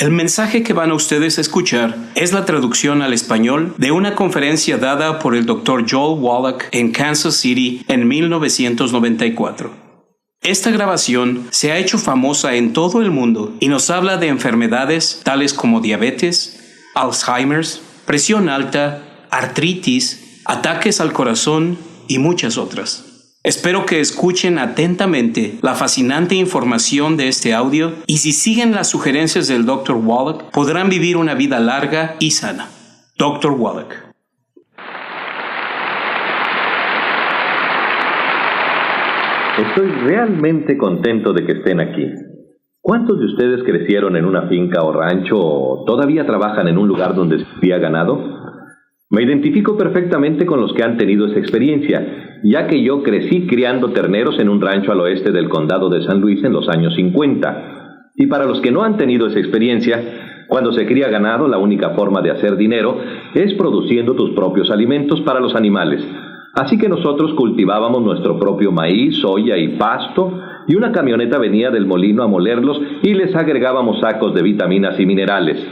El mensaje que van a ustedes a escuchar es la traducción al español de una conferencia dada por el Dr. Joel Wallach en Kansas City en 1994. Esta grabación se ha hecho famosa en todo el mundo y nos habla de enfermedades tales como diabetes, Alzheimer's, presión alta, artritis, ataques al corazón y muchas otras. Espero que escuchen atentamente la fascinante información de este audio y si siguen las sugerencias del Dr. Wallach, podrán vivir una vida larga y sana. Dr. Wallach. Estoy realmente contento de que estén aquí. ¿Cuántos de ustedes crecieron en una finca o rancho o todavía trabajan en un lugar donde se cría ganado? Me identifico perfectamente con los que han tenido esa experiencia, ya que yo crecí criando terneros en un rancho al oeste del condado de San Luis en los años 50. Y para los que no han tenido esa experiencia, cuando se cría ganado, la única forma de hacer dinero es produciendo tus propios alimentos para los animales. Así que nosotros cultivábamos nuestro propio maíz, soya y pasto, y una camioneta venía del molino a molerlos y les agregábamos sacos de vitaminas y minerales.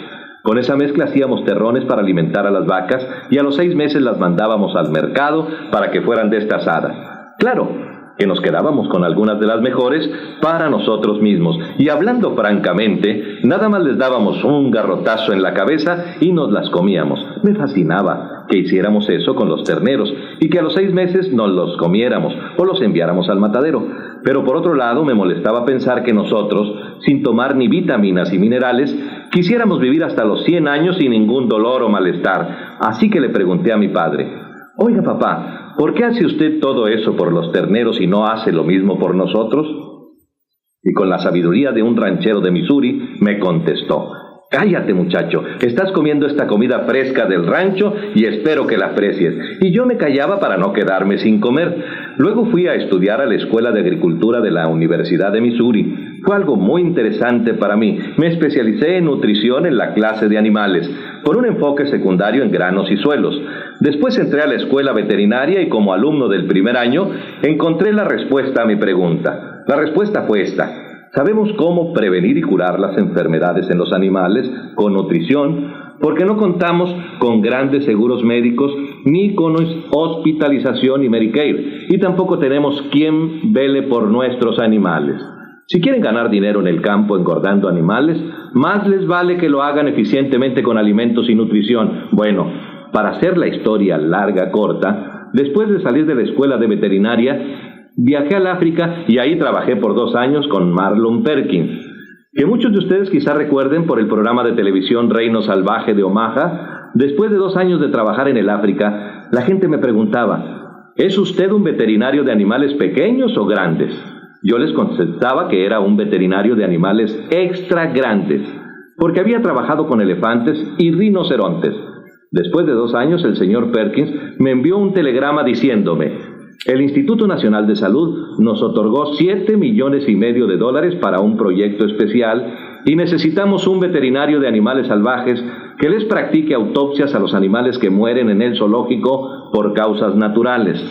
Con esa mezcla hacíamos terrones para alimentar a las vacas y a los 6 meses las mandábamos al mercado para que fueran destazadas. Claro, que nos quedábamos con algunas de las mejores para nosotros mismos. Y hablando francamente, nada más les dábamos un garrotazo en la cabeza y nos las comíamos. Me fascinaba que hiciéramos eso con los terneros y que a los 6 meses nos los comiéramos o los enviáramos al matadero. Pero por otro lado me molestaba pensar que nosotros, sin tomar ni vitaminas y minerales, quisiéramos vivir hasta los 100 años sin ningún dolor o malestar. Así que le pregunté a mi padre: «Oiga, papá, ¿por qué hace usted todo eso por los terneros y no hace lo mismo por nosotros?». Y con la sabiduría de un ranchero de Missouri, me contestó: «Cállate, muchacho, estás comiendo esta comida fresca del rancho y espero que la aprecies». Y yo me callaba para no quedarme sin comer. Luego fui a estudiar a la Escuela de Agricultura de la Universidad de Missouri. Fue algo muy interesante para mí. Me especialicé en nutrición en la clase de animales, con un enfoque secundario en granos y suelos. Después entré a la escuela veterinaria y como alumno del primer año, encontré la respuesta a mi pregunta. La respuesta fue esta: sabemos cómo prevenir y curar las enfermedades en los animales con nutrición, porque no contamos con grandes seguros médicos, ni con hospitalización y Medicare, y tampoco tenemos quien vele por nuestros animales. Si quieren ganar dinero en el campo engordando animales, más les vale que lo hagan eficientemente con alimentos y nutrición. Bueno, para hacer la historia larga corta, después de salir de la escuela de veterinaria, viajé al África y ahí trabajé por 2 años con Marlon Perkins, que muchos de ustedes quizá recuerden por el programa de televisión Reino Salvaje de Omaha. Después de 2 años de trabajar en el África, la gente me preguntaba: ¿es usted un veterinario de animales pequeños o grandes? Yo les contestaba que era un veterinario de animales extra grandes, porque había trabajado con elefantes y rinocerontes. Después de 2 años, el señor Perkins me envió un telegrama diciéndome: el Instituto Nacional de Salud nos otorgó $7,5 millones para un proyecto especial y necesitamos un veterinario de animales salvajes que les practique autopsias a los animales que mueren en el zoológico por causas naturales.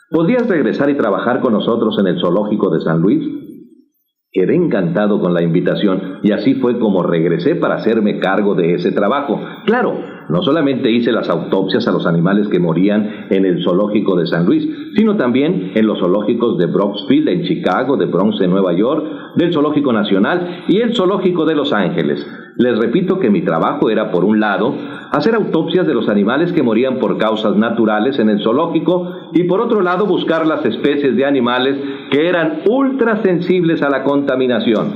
¿Podrías regresar y trabajar con nosotros en el zoológico de San Luis? Quedé encantado con la invitación y así fue como regresé para hacerme cargo de ese trabajo. Claro, no solamente hice las autopsias a los animales que morían en el zoológico de San Luis, sino también en los zoológicos de Brooksville en Chicago, de Bronx en Nueva York, del Zoológico Nacional y el Zoológico de Los Ángeles. Les repito que mi trabajo era, por un lado, hacer autopsias de los animales que morían por causas naturales en el zoológico y por otro lado buscar las especies de animales que eran ultra sensibles a la contaminación.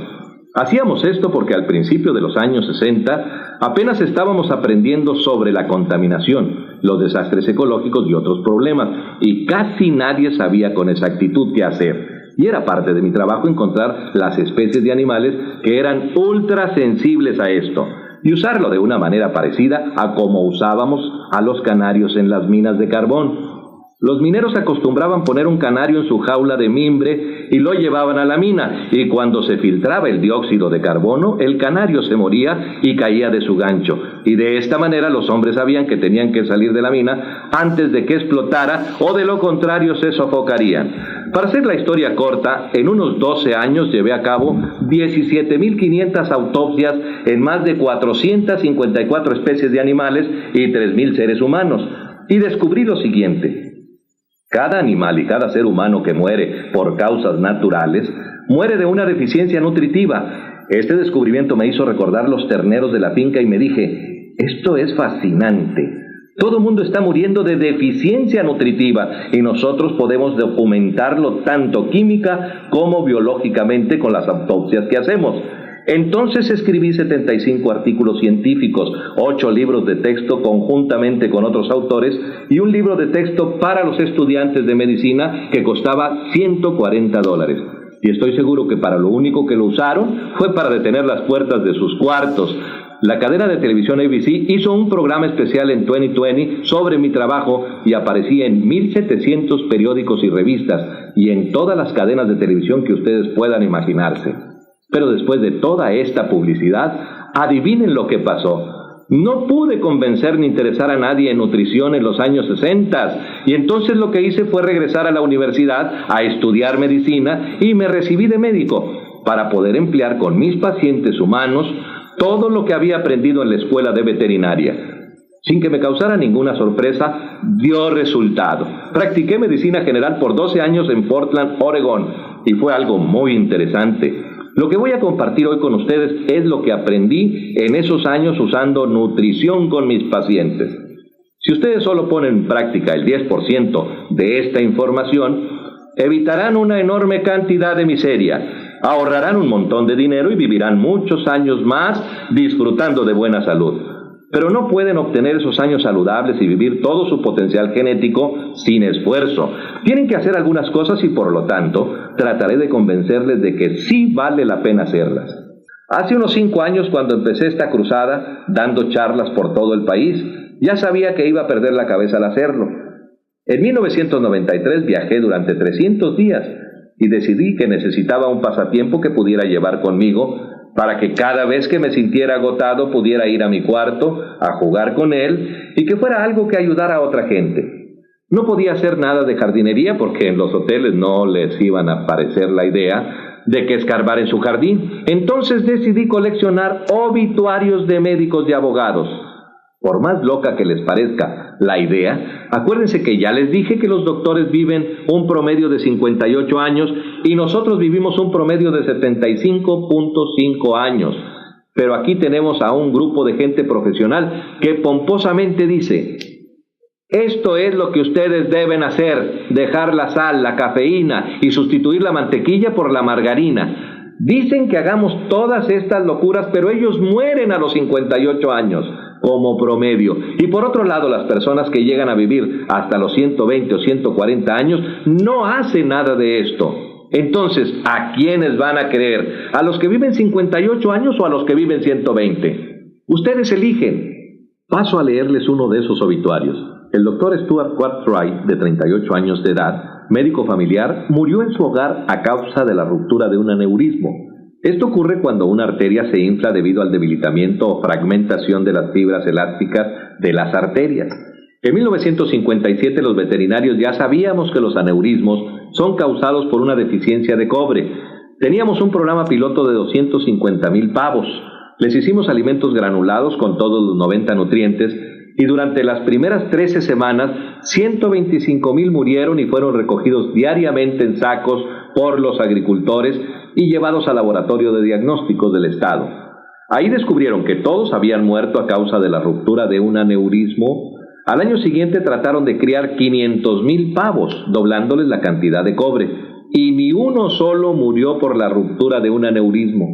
Hacíamos esto porque al principio de los años 60 apenas estábamos aprendiendo sobre la contaminación, los desastres ecológicos y otros problemas, y casi nadie sabía con exactitud qué hacer. Y era parte de mi trabajo encontrar las especies de animales que eran ultra sensibles a esto y usarlo de una manera parecida a como usábamos a los canarios en las minas de carbón. Los mineros acostumbraban poner un canario en su jaula de mimbre y lo llevaban a la mina, y cuando se filtraba el dióxido de carbono, el canario se moría y caía de su gancho, y de esta manera los hombres sabían que tenían que salir de la mina antes de que explotara, o de lo contrario se sofocarían. Para hacer la historia corta, en unos 12 años llevé a cabo 17.500 autopsias en más de 454 especies de animales y 3.000 seres humanos. Y descubrí lo siguiente: cada animal y cada ser humano que muere por causas naturales, muere de una deficiencia nutritiva. Este descubrimiento me hizo recordar los terneros de la finca y me dije, esto es fascinante. Todo el mundo está muriendo de deficiencia nutritiva y nosotros podemos documentarlo tanto química como biológicamente con las autopsias que hacemos. Entonces escribí 75 artículos científicos, 8 libros de texto conjuntamente con otros autores y un libro de texto para los estudiantes de medicina que costaba $140. Y estoy seguro que para lo único que lo usaron fue para detener las puertas de sus cuartos. La cadena de televisión ABC hizo un programa especial en 2020 sobre mi trabajo y aparecí en 1,700 periódicos y revistas y en todas las cadenas de televisión que ustedes puedan imaginarse. Pero después de toda esta publicidad, adivinen lo que pasó. No pude convencer ni interesar a nadie en nutrición en los años 60 y entonces lo que hice fue regresar a la universidad a estudiar medicina y me recibí de médico para poder emplear con mis pacientes humanos todo lo que había aprendido en la escuela de veterinaria. Sin que me causara ninguna sorpresa, dio resultado. Practiqué medicina general por 12 años en Portland, Oregón, y fue algo muy interesante. Lo que voy a compartir hoy con ustedes es lo que aprendí en esos años usando nutrición con mis pacientes. Si ustedes solo ponen en práctica el 10% de esta información, evitarán una enorme cantidad de miseria, ahorrarán un montón de dinero y vivirán muchos años más disfrutando de buena salud. Pero no pueden obtener esos años saludables y vivir todo su potencial genético sin esfuerzo. Tienen que hacer algunas cosas y por lo tanto trataré de convencerles de que sí vale la pena hacerlas. Hace unos 5 años, cuando empecé esta cruzada, dando charlas por todo el país, ya sabía que iba a perder la cabeza al hacerlo. En 1993 viajé durante 300 días y decidí que necesitaba un pasatiempo que pudiera llevar conmigo para que cada vez que me sintiera agotado pudiera ir a mi cuarto a jugar con él y que fuera algo que ayudara a otra gente. No podía hacer nada de jardinería porque en los hoteles no les iban a parecer la idea de que escarbar en su jardín. Entonces decidí coleccionar obituarios de médicos y abogados. Por más loca que les parezca la idea, acuérdense que ya les dije que los doctores viven un promedio de 58 años y nosotros vivimos un promedio de 75.5 años. Pero aquí tenemos a un grupo de gente profesional que pomposamente dice, esto es lo que ustedes deben hacer, dejar la sal, la cafeína y sustituir la mantequilla por la margarina. Dicen que hagamos todas estas locuras, pero ellos mueren a los 58 años. Como promedio. Y por otro lado, las personas que llegan a vivir hasta los 120 o 140 años no hacen nada de esto. Entonces, ¿a quiénes van a creer? ¿A los que viven 58 años o a los que viven 120? Ustedes eligen. Paso a leerles uno de esos obituarios. El doctor Stuart Cartwright, de 38 años de edad, médico familiar, murió en su hogar a causa de la ruptura de un aneurismo. Esto ocurre cuando una arteria se infla debido al debilitamiento o fragmentación de las fibras elásticas de las arterias. En 1957 los veterinarios ya sabíamos que los aneurismos son causados por una deficiencia de cobre. Teníamos un programa piloto de 250,000 pavos. Les hicimos alimentos granulados con todos los 90 nutrientes y durante las primeras 13 semanas 125,000 murieron y fueron recogidos diariamente en sacos por los agricultores y llevados al laboratorio de diagnósticos del estado. Ahí descubrieron que todos habían muerto a causa de la ruptura de un aneurismo. Al año siguiente trataron de criar 500,000 pavos, doblándoles la cantidad de cobre, y ni uno solo murió por la ruptura de un aneurismo.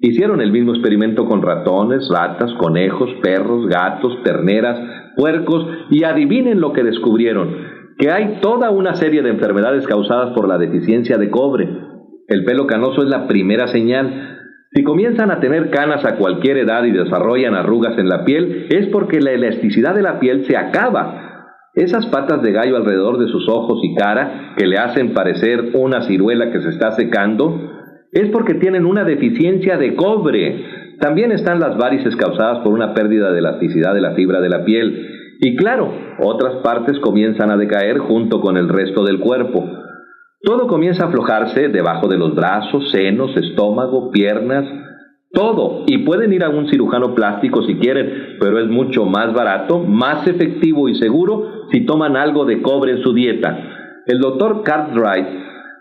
Hicieron el mismo experimento con ratones, ratas, conejos, perros, gatos, terneras, puercos, y adivinen lo que descubrieron, que hay toda una serie de enfermedades causadas por la deficiencia de cobre. El pelo canoso es la primera señal. Si comienzan a tener canas a cualquier edad y desarrollan arrugas en la piel, es porque la elasticidad de la piel se acaba. Esas patas de gallo alrededor de sus ojos y cara, que le hacen parecer una ciruela que se está secando, es porque tienen una deficiencia de cobre. También están las varices causadas por una pérdida de elasticidad de la fibra de la piel. Y claro, otras partes comienzan a decaer junto con el resto del cuerpo. Todo comienza a aflojarse debajo de los brazos, senos, estómago, piernas, todo. Y pueden ir a un cirujano plástico si quieren, pero es mucho más barato, más efectivo y seguro si toman algo de cobre en su dieta. El doctor Cartwright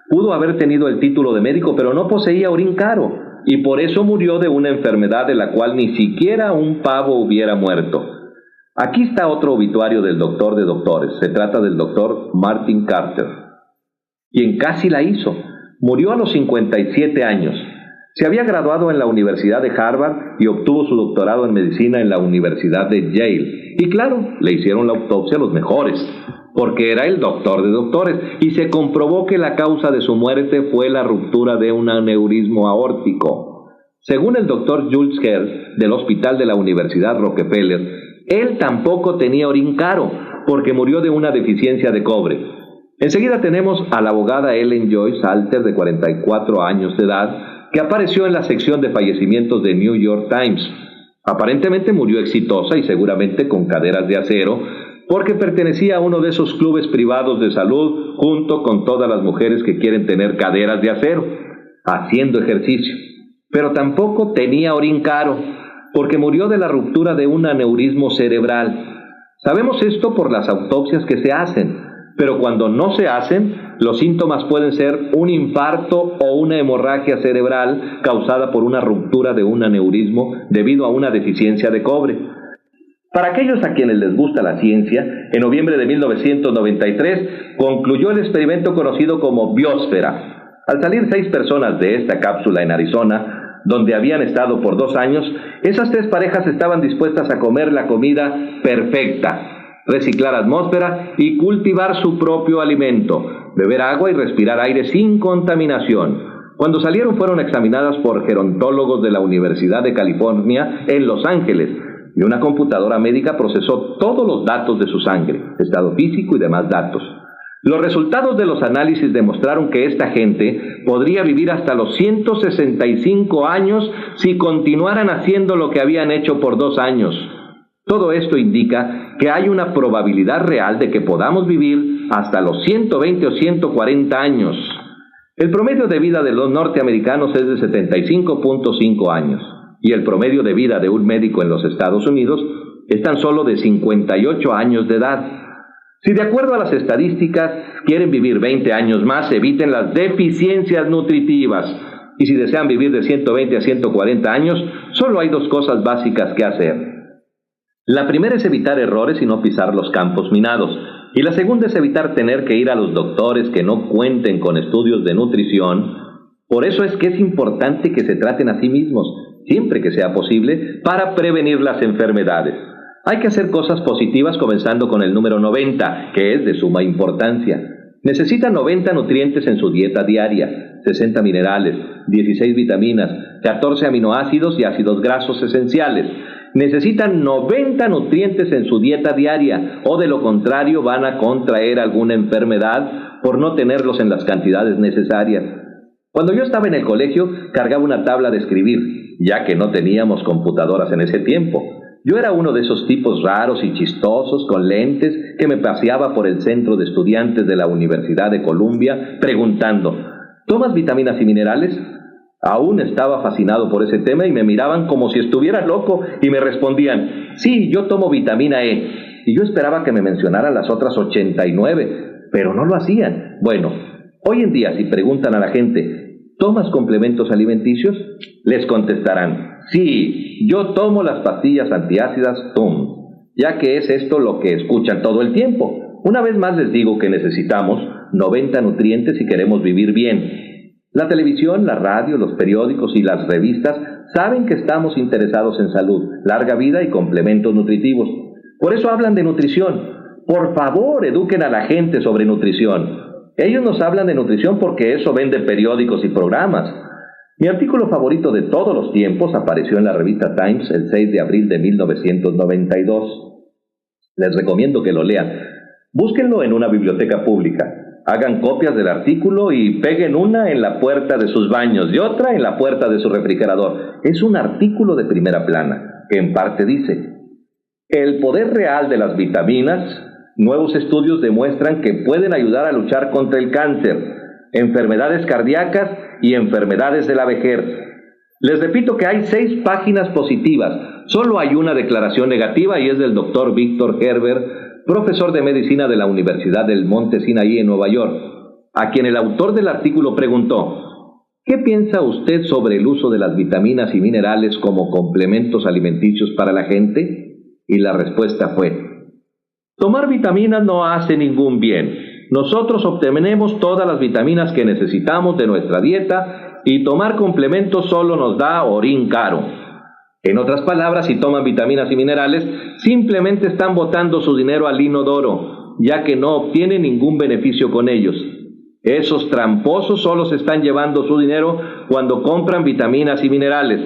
pudo haber tenido el título de médico, pero no poseía orín caro, y por eso murió de una enfermedad de la cual ni siquiera un pavo hubiera muerto. Aquí está otro obituario del doctor de doctores. Se trata del doctor Martin Carter, quien casi la hizo. Murió a los 57 años. Se había graduado en la Universidad de Harvard y obtuvo su doctorado en medicina en la Universidad de Yale. Y claro, le hicieron la autopsia a los mejores, porque era el doctor de doctores, y se comprobó que la causa de su muerte fue la ruptura de un aneurismo aórtico. Según el doctor Jules Kerr, del Hospital de la Universidad Rockefeller, él tampoco tenía orín caro, porque murió de una deficiencia de cobre. Enseguida tenemos a la abogada Ellen Joyce Alter, de 44 años de edad, que apareció en la sección de fallecimientos de New York Times. Aparentemente murió exitosa y seguramente con caderas de acero, porque pertenecía a uno de esos clubes privados de salud junto con todas las mujeres que quieren tener caderas de acero, haciendo ejercicio. Pero tampoco tenía orín caro, porque murió de la ruptura de un aneurismo cerebral. Sabemos esto por las autopsias que se hacen, pero cuando no se hacen, los síntomas pueden ser un infarto o una hemorragia cerebral causada por una ruptura de un aneurismo debido a una deficiencia de cobre. Para aquellos a quienes les gusta la ciencia, en noviembre de 1993 concluyó el experimento conocido como Biosfera. Al salir 6 personas de esta cápsula en Arizona, donde habían estado por 2 años, esas 3 parejas estaban dispuestas a comer la comida perfecta, reciclar atmósfera y cultivar su propio alimento, beber agua y respirar aire sin contaminación. Cuando salieron fueron examinadas por gerontólogos de la Universidad de California en Los Ángeles, y una computadora médica procesó todos los datos de su sangre, estado físico y demás datos. Los resultados de los análisis demostraron que esta gente podría vivir hasta los 165 años si continuaran haciendo lo que habían hecho por 2 años. Todo esto indica que hay una probabilidad real de que podamos vivir hasta los 120 o 140 años. El promedio de vida de los norteamericanos es de 75.5 años. Y el promedio de vida de un médico en los Estados Unidos es tan solo de 58 años de edad. Si de acuerdo a las estadísticas quieren vivir 20 años más, eviten las deficiencias nutritivas. Y si desean vivir de 120 a 140 años, solo hay 2 cosas básicas que hacer. La primera es evitar errores y no pisar los campos minados. Y la segunda es evitar tener que ir a los doctores que no cuenten con estudios de nutrición. Por eso es que es importante que se traten a sí mismos, siempre que sea posible, para prevenir las enfermedades. Hay que hacer cosas positivas comenzando con el número 90, que es de suma importancia. Necesitan 90 nutrientes en su dieta diaria, 60 minerales, 16 vitaminas, 14 aminoácidos y ácidos grasos esenciales. Necesitan 90 nutrientes en su dieta diaria, o de lo contrario van a contraer alguna enfermedad por no tenerlos en las cantidades necesarias. Cuando yo estaba en el colegio, cargaba una tabla de escribir, ya que no teníamos computadoras en ese tiempo. Yo era uno de esos tipos raros y chistosos con lentes que me paseaba por el centro de estudiantes de la Universidad de Columbia preguntando, ¿tomas vitaminas y minerales? Aún estaba fascinado por ese tema y me miraban como si estuviera loco y me respondían, sí, yo tomo vitamina E. Y yo esperaba que me mencionaran las otras 89, pero no lo hacían. Bueno, hoy en día si preguntan a la gente, ¿tomas complementos alimenticios? Les contestarán, sí, yo tomo las pastillas antiácidas TUM, ya que es esto lo que escuchan todo el tiempo. Una vez más les digo que necesitamos 90 nutrientes si queremos vivir bien. La televisión, la radio, los periódicos y las revistas saben que estamos interesados en salud, larga vida y complementos nutritivos. Por eso hablan de nutrición. Por favor, eduquen a la gente sobre nutrición. Ellos nos hablan de nutrición porque eso vende periódicos y programas. Mi artículo favorito de todos los tiempos apareció en la revista Times el 6 de abril de 1992. Les recomiendo que lo lean. Búsquenlo en una biblioteca pública. Hagan copias del artículo y peguen una en la puerta de sus baños y otra en la puerta de su refrigerador. Es un artículo de primera plana, que en parte dice: el poder real de las vitaminas. Nuevos estudios demuestran que pueden ayudar a luchar contra el cáncer. enfermedades cardíacas y enfermedades de la vejez. Les repito que hay 6 páginas positivas. Solo hay una declaración negativa y es del doctor Víctor Herbert, profesor de medicina de la Universidad del Monte Sinaí en Nueva York, a quien el autor del artículo preguntó: ¿qué piensa usted sobre el uso de las vitaminas y minerales como complementos alimenticios para la gente? Y la respuesta fue: tomar vitaminas no hace ningún bien. Nosotros obtenemos todas las vitaminas que necesitamos de nuestra dieta y tomar complementos solo nos da orín caro. En otras palabras, si toman vitaminas y minerales, simplemente están botando su dinero al inodoro, ya que no obtienen ningún beneficio con ellos. Esos tramposos solo se están llevando su dinero cuando compran vitaminas y minerales.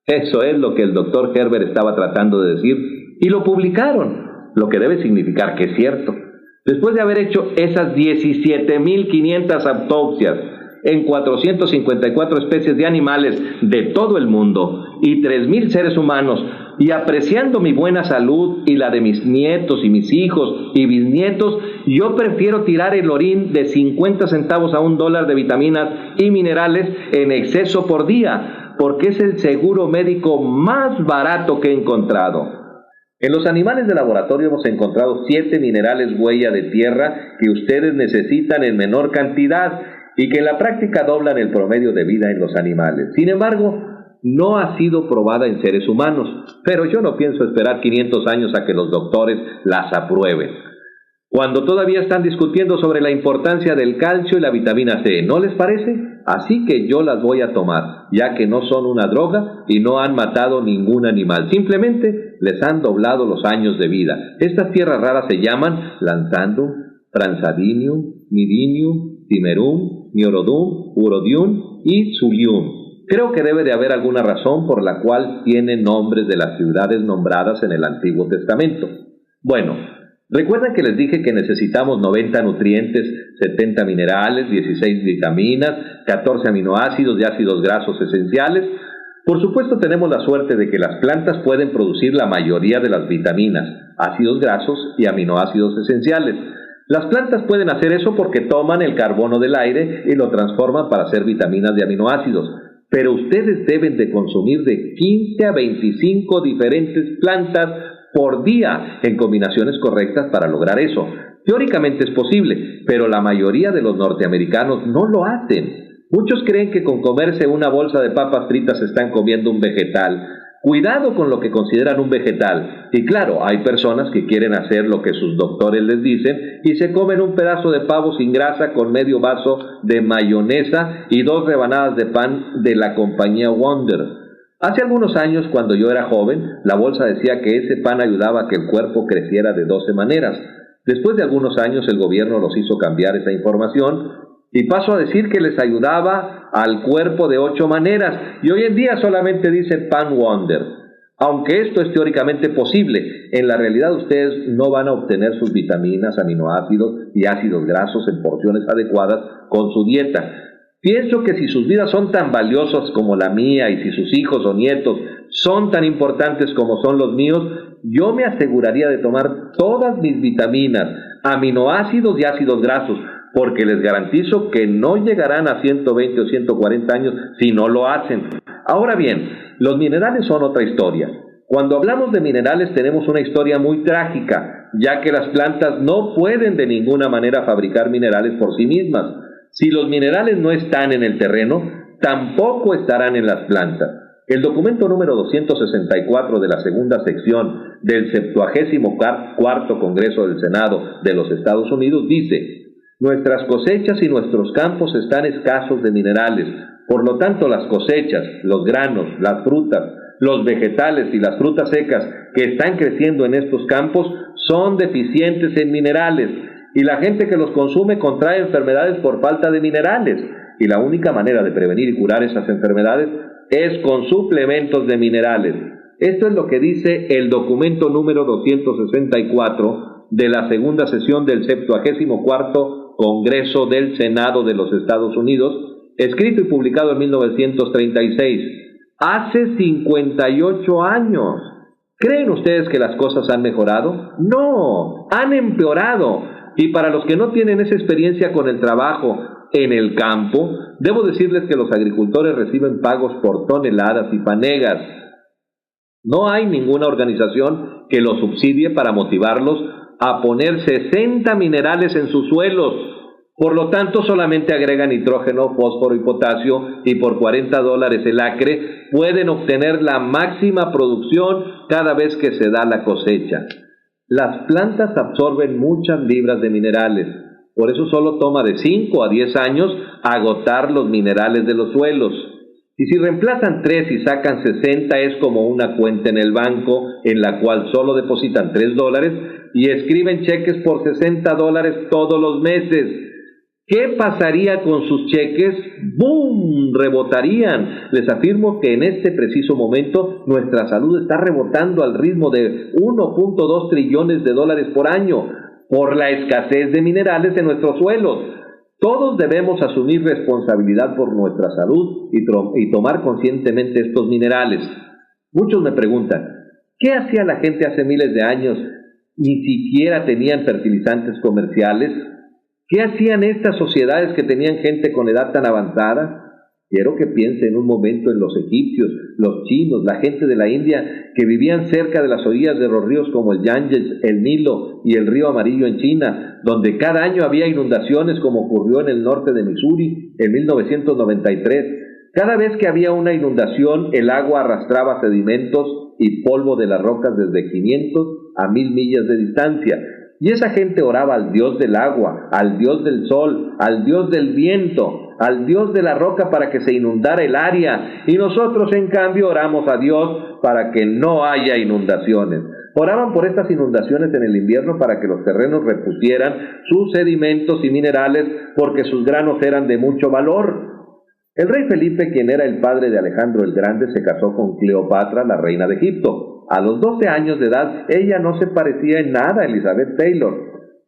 Eso es lo que el doctor Herbert estaba tratando de decir, y lo publicaron, lo que debe significar que es cierto. Después de haber hecho esas 17.500 autopsias en 454 especies de animales de todo el mundo y 3.000 seres humanos, y apreciando mi buena salud y la de mis nietos y mis hijos y bisnietos, yo prefiero tirar el orín de 50 centavos a $1 de vitaminas y minerales en exceso por día, porque es el seguro médico más barato que he encontrado. En los animales de laboratorio hemos encontrado 7 minerales huella de tierra que ustedes necesitan en menor cantidad y que en la práctica doblan el promedio de vida en los animales. Sin embargo, no ha sido probada en seres humanos, pero yo no pienso esperar 500 años a que los doctores las aprueben, cuando todavía están discutiendo sobre la importancia del calcio y la vitamina C, ¿no les parece? Así que yo las voy a tomar, ya que no son una droga y no han matado ningún animal, simplemente les han doblado los años de vida. Estas tierras raras se llaman Lanthanum, Transadinium, Nidinium, Timerum, Niorodum, Urodium y Zulium. Creo que debe de haber alguna razón por la cual tienen nombres de las ciudades nombradas en el Antiguo Testamento. Bueno, ¿recuerdan que les dije que necesitamos 90 nutrientes, 70 minerales, 16 vitaminas, 14 aminoácidos y ácidos grasos esenciales? Por supuesto, tenemos la suerte de que las plantas pueden producir la mayoría de las vitaminas, ácidos grasos y aminoácidos esenciales. Las plantas pueden hacer eso porque toman el carbono del aire y lo transforman para hacer vitaminas y aminoácidos. Pero ustedes deben de consumir de 15 a 25 diferentes plantas por día en combinaciones correctas para lograr eso. Teóricamente es posible, pero la mayoría de los norteamericanos no lo hacen. Muchos creen que con comerse una bolsa de papas fritas están comiendo un vegetal. Cuidado con lo que consideran un vegetal. Y claro, hay personas que quieren hacer lo que sus doctores les dicen y se comen un pedazo de pavo sin grasa con medio vaso de mayonesa y 2 rebanadas de pan de la compañía Wonder. Hace algunos años, cuando yo era joven, la bolsa decía que ese pan ayudaba a que el cuerpo creciera de 12 maneras. Después de algunos años, el gobierno los hizo cambiar esa información y paso a decir que les ayudaba al cuerpo de 8 maneras, y hoy en día solamente dice Pan Wonder. Aunque esto es teóricamente posible, en la realidad ustedes no van a obtener sus vitaminas, aminoácidos y ácidos grasos en porciones adecuadas con su dieta. Pienso que si sus vidas son tan valiosas como la mía y si sus hijos o nietos son tan importantes como son los míos, yo me aseguraría de tomar todas mis vitaminas, aminoácidos y ácidos grasos, porque les garantizo que no llegarán a 120 o 140 años si no lo hacen. Ahora bien, los minerales son otra historia. Cuando hablamos de minerales tenemos una historia muy trágica, ya que las plantas no pueden de ninguna manera fabricar minerales por sí mismas. Si los minerales no están en el terreno, tampoco estarán en las plantas. El documento número 264 de la segunda sección del 74º Congreso del Senado de los Estados Unidos dice: nuestras cosechas y nuestros campos están escasos de minerales, por lo tanto las cosechas, los granos, las frutas, los vegetales y las frutas secas que están creciendo en estos campos son deficientes en minerales, y la gente que los consume contrae enfermedades por falta de minerales, y la única manera de prevenir y curar esas enfermedades es con suplementos de minerales. Esto es lo que dice el documento número 264 de la segunda sesión del 74º Congreso del Senado de los Estados Unidos, escrito y publicado en 1936, hace 58 años. ¿Creen ustedes que las cosas han mejorado? No, han empeorado. Y para los que no tienen esa experiencia con el trabajo en el campo, debo decirles que los agricultores reciben pagos por toneladas y fanegas. No hay ninguna organización que los subsidie para motivarlos a poner 60 minerales en sus suelos. Por lo tanto, solamente agregan nitrógeno, fósforo y potasio, y por $40 el acre pueden obtener la máxima producción cada vez que se da la cosecha. Las plantas absorben muchas libras de minerales, por eso solo toma de 5 a 10 años agotar los minerales de los suelos. Y si reemplazan 3 y sacan 60, es como una cuenta en el banco en la cual solo depositan $3 y escriben cheques por $60 todos los meses. ¿Qué pasaría con sus cheques? ¡Bum! Rebotarían. Les afirmo que en este preciso momento nuestra salud está rebotando al ritmo de $1.2 trillones por año por la escasez de minerales en nuestros suelos. Todos debemos asumir responsabilidad por nuestra salud y tomar conscientemente estos minerales. Muchos me preguntan, ¿qué hacía la gente hace miles de años? Ni siquiera tenían fertilizantes comerciales. ¿Qué hacían estas sociedades que tenían gente con edad tan avanzada? Quiero que piensen un momento en los egipcios, los chinos, la gente de la India que vivían cerca de las orillas de los ríos como el Ganges, el Nilo y el río Amarillo en China, donde cada año había inundaciones como ocurrió en el norte de Missouri en 1993. Cada vez que había una inundación, el agua arrastraba sedimentos y polvo de las rocas desde 500 a 1000 millas de distancia. Y esa gente oraba al Dios del agua, al Dios del sol, al Dios del viento, al Dios de la roca para que se inundara el área. Y nosotros, en cambio, oramos a Dios para que no haya inundaciones. Oraban por estas inundaciones en el invierno para que los terrenos repusieran sus sedimentos y minerales porque sus granos eran de mucho valor. El rey Felipe, quien era el padre de Alejandro el Grande, se casó con Cleopatra, la reina de Egipto. A los 12 años de edad, ella no se parecía en nada a Elizabeth Taylor,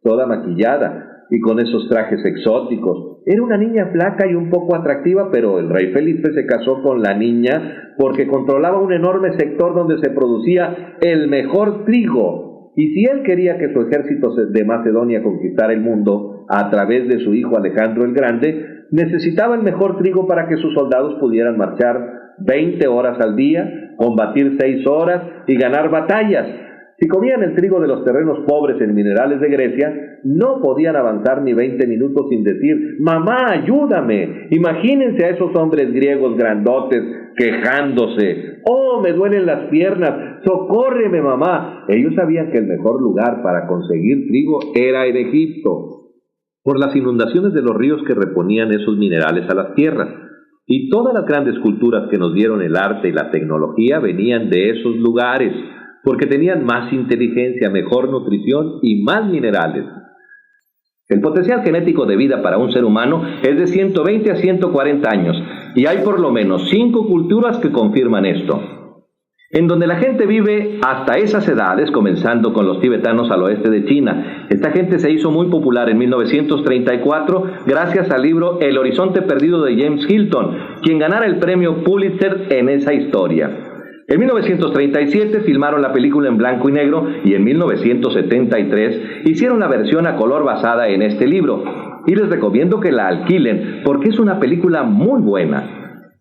toda maquillada y con esos trajes exóticos. Era una niña flaca y un poco atractiva, pero el rey Felipe se casó con la niña porque controlaba un enorme sector donde se producía el mejor trigo. Y si él quería que su ejército de Macedonia conquistara el mundo a través de su hijo Alejandro el Grande, necesitaba el mejor trigo para que sus soldados pudieran marchar 20 horas al día, combatir 6 horas y ganar batallas. Si comían el trigo de los terrenos pobres en minerales de Grecia, no podían avanzar ni 20 minutos sin decir, «Mamá, ayúdame». Imagínense a esos hombres griegos grandotes quejándose, «Oh, me duelen las piernas, socórreme, mamá». Ellos sabían que el mejor lugar para conseguir trigo era en Egipto, por las inundaciones de los ríos que reponían esos minerales a las tierras. Y todas las grandes culturas que nos dieron el arte y la tecnología venían de esos lugares, porque tenían más inteligencia, mejor nutrición y más minerales. El potencial genético de vida para un ser humano es de 120 a 140 años, y hay por lo menos 5 culturas que confirman esto. En donde la gente vive hasta esas edades, comenzando con los tibetanos al oeste de China. Esta gente se hizo muy popular en 1934 gracias al libro El horizonte perdido de James Hilton, quien ganara el premio Pulitzer en esa historia. En 1937 filmaron la película en blanco y negro y en 1973 hicieron la versión a color basada en este libro. Y les recomiendo que la alquilen porque es una película muy buena.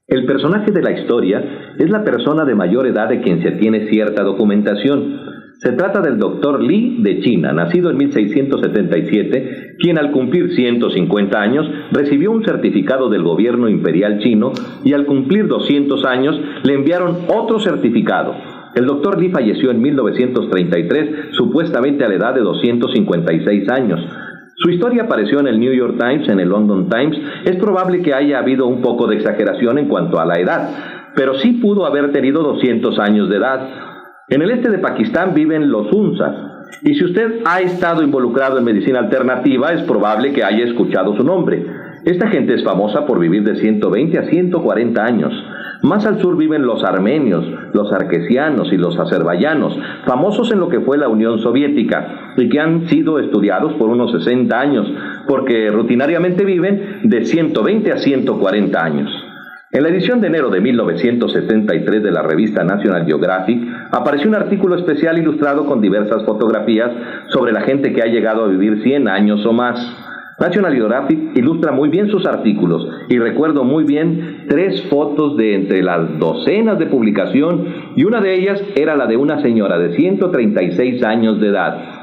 El personaje de la historia es la persona de mayor edad de quien se tiene cierta documentación. Se trata del Dr. Li de China, nacido en 1677, quien al cumplir 150 años recibió un certificado del gobierno imperial chino y al cumplir 200 años le enviaron otro certificado. El Dr. Li falleció en 1933, supuestamente a la edad de 256 años. Su historia apareció en el New York Times, en el London Times. Es probable que haya habido un poco de exageración en cuanto a la edad, pero sí pudo haber tenido 200 años de edad. En el este de Pakistán viven los Hunsas, y si usted ha estado involucrado en medicina alternativa, es probable que haya escuchado su nombre. Esta gente es famosa por vivir de 120 a 140 años. Más al sur viven los armenios, los arquesianos y los azerbaiyanos, famosos en lo que fue la Unión Soviética y que han sido estudiados por unos 60 años, porque rutinariamente viven de 120 a 140 años. En la edición de enero de 1973 de la revista National Geographic apareció un artículo especial ilustrado con diversas fotografías sobre la gente que ha llegado a vivir 100 años o más. National Geographic ilustra muy bien sus artículos y recuerdo muy bien 3 fotos de entre las docenas de publicación y una de ellas era la de una señora de 136 años de edad,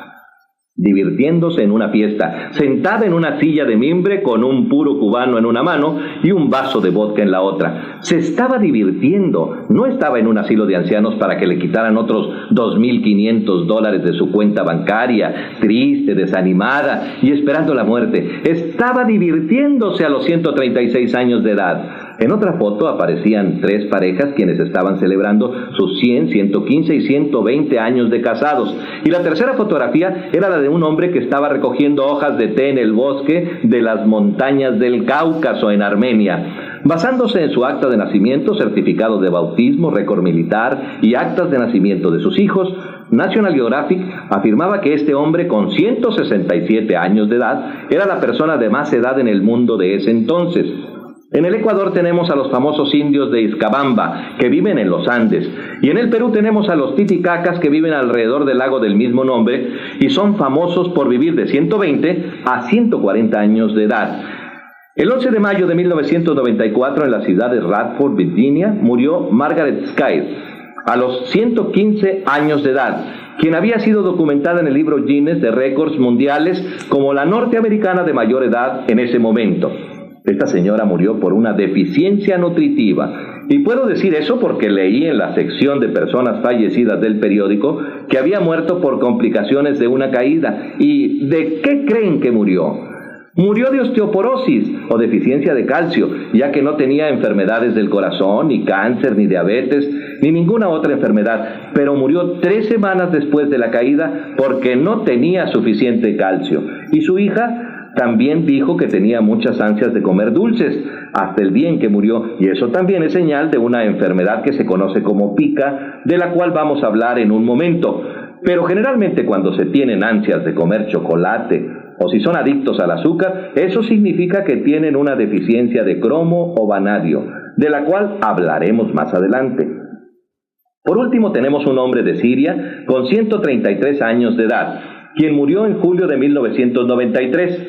divirtiéndose en una fiesta, sentada en una silla de mimbre con un puro cubano en una mano y un vaso de vodka en la otra. Se estaba divirtiendo, no estaba en un asilo de ancianos para que le quitaran otros $2,500 de su cuenta bancaria, triste, desanimada y esperando la muerte. Estaba divirtiéndose a los 136 años de edad. En otra foto aparecían 3 parejas quienes estaban celebrando sus 100, 115 y 120 años de casados. Y la tercera fotografía era la de un hombre que estaba recogiendo hojas de té en el bosque de las montañas del Cáucaso en Armenia. Basándose en su acta de nacimiento, certificado de bautismo, récord militar y actas de nacimiento de sus hijos, National Geographic afirmaba que este hombre con 167 años de edad era la persona de más edad en el mundo de ese entonces. En el Ecuador tenemos a los famosos indios de Izcabamba, que viven en los Andes, y en el Perú tenemos a los titicacas que viven alrededor del lago del mismo nombre y son famosos por vivir de 120 a 140 años de edad. El 11 de mayo de 1994 en la ciudad de Radford, Virginia, murió Margaret Skyr, a los 115 años de edad, quien había sido documentada en el libro Guinness de récords mundiales como la norteamericana de mayor edad en ese momento. Esta señora murió por una deficiencia nutritiva. Y puedo decir eso porque leí en la sección de personas fallecidas del periódico que había muerto por complicaciones de una caída. ¿Y de qué creen que murió? Murió de osteoporosis o deficiencia de calcio, ya que no tenía enfermedades del corazón, ni cáncer, ni diabetes, ni ninguna otra enfermedad, pero murió 3 semanas después de la caída porque no tenía suficiente calcio. Y su hija también dijo que tenía muchas ansias de comer dulces, hasta el día en que murió, y eso también es señal de una enfermedad que se conoce como pica, de la cual vamos a hablar en un momento. Pero generalmente cuando se tienen ansias de comer chocolate, o si son adictos al azúcar, eso significa que tienen una deficiencia de cromo o vanadio, de la cual hablaremos más adelante. Por último tenemos un hombre de Siria con 133 años de edad, quien murió en julio de 1993.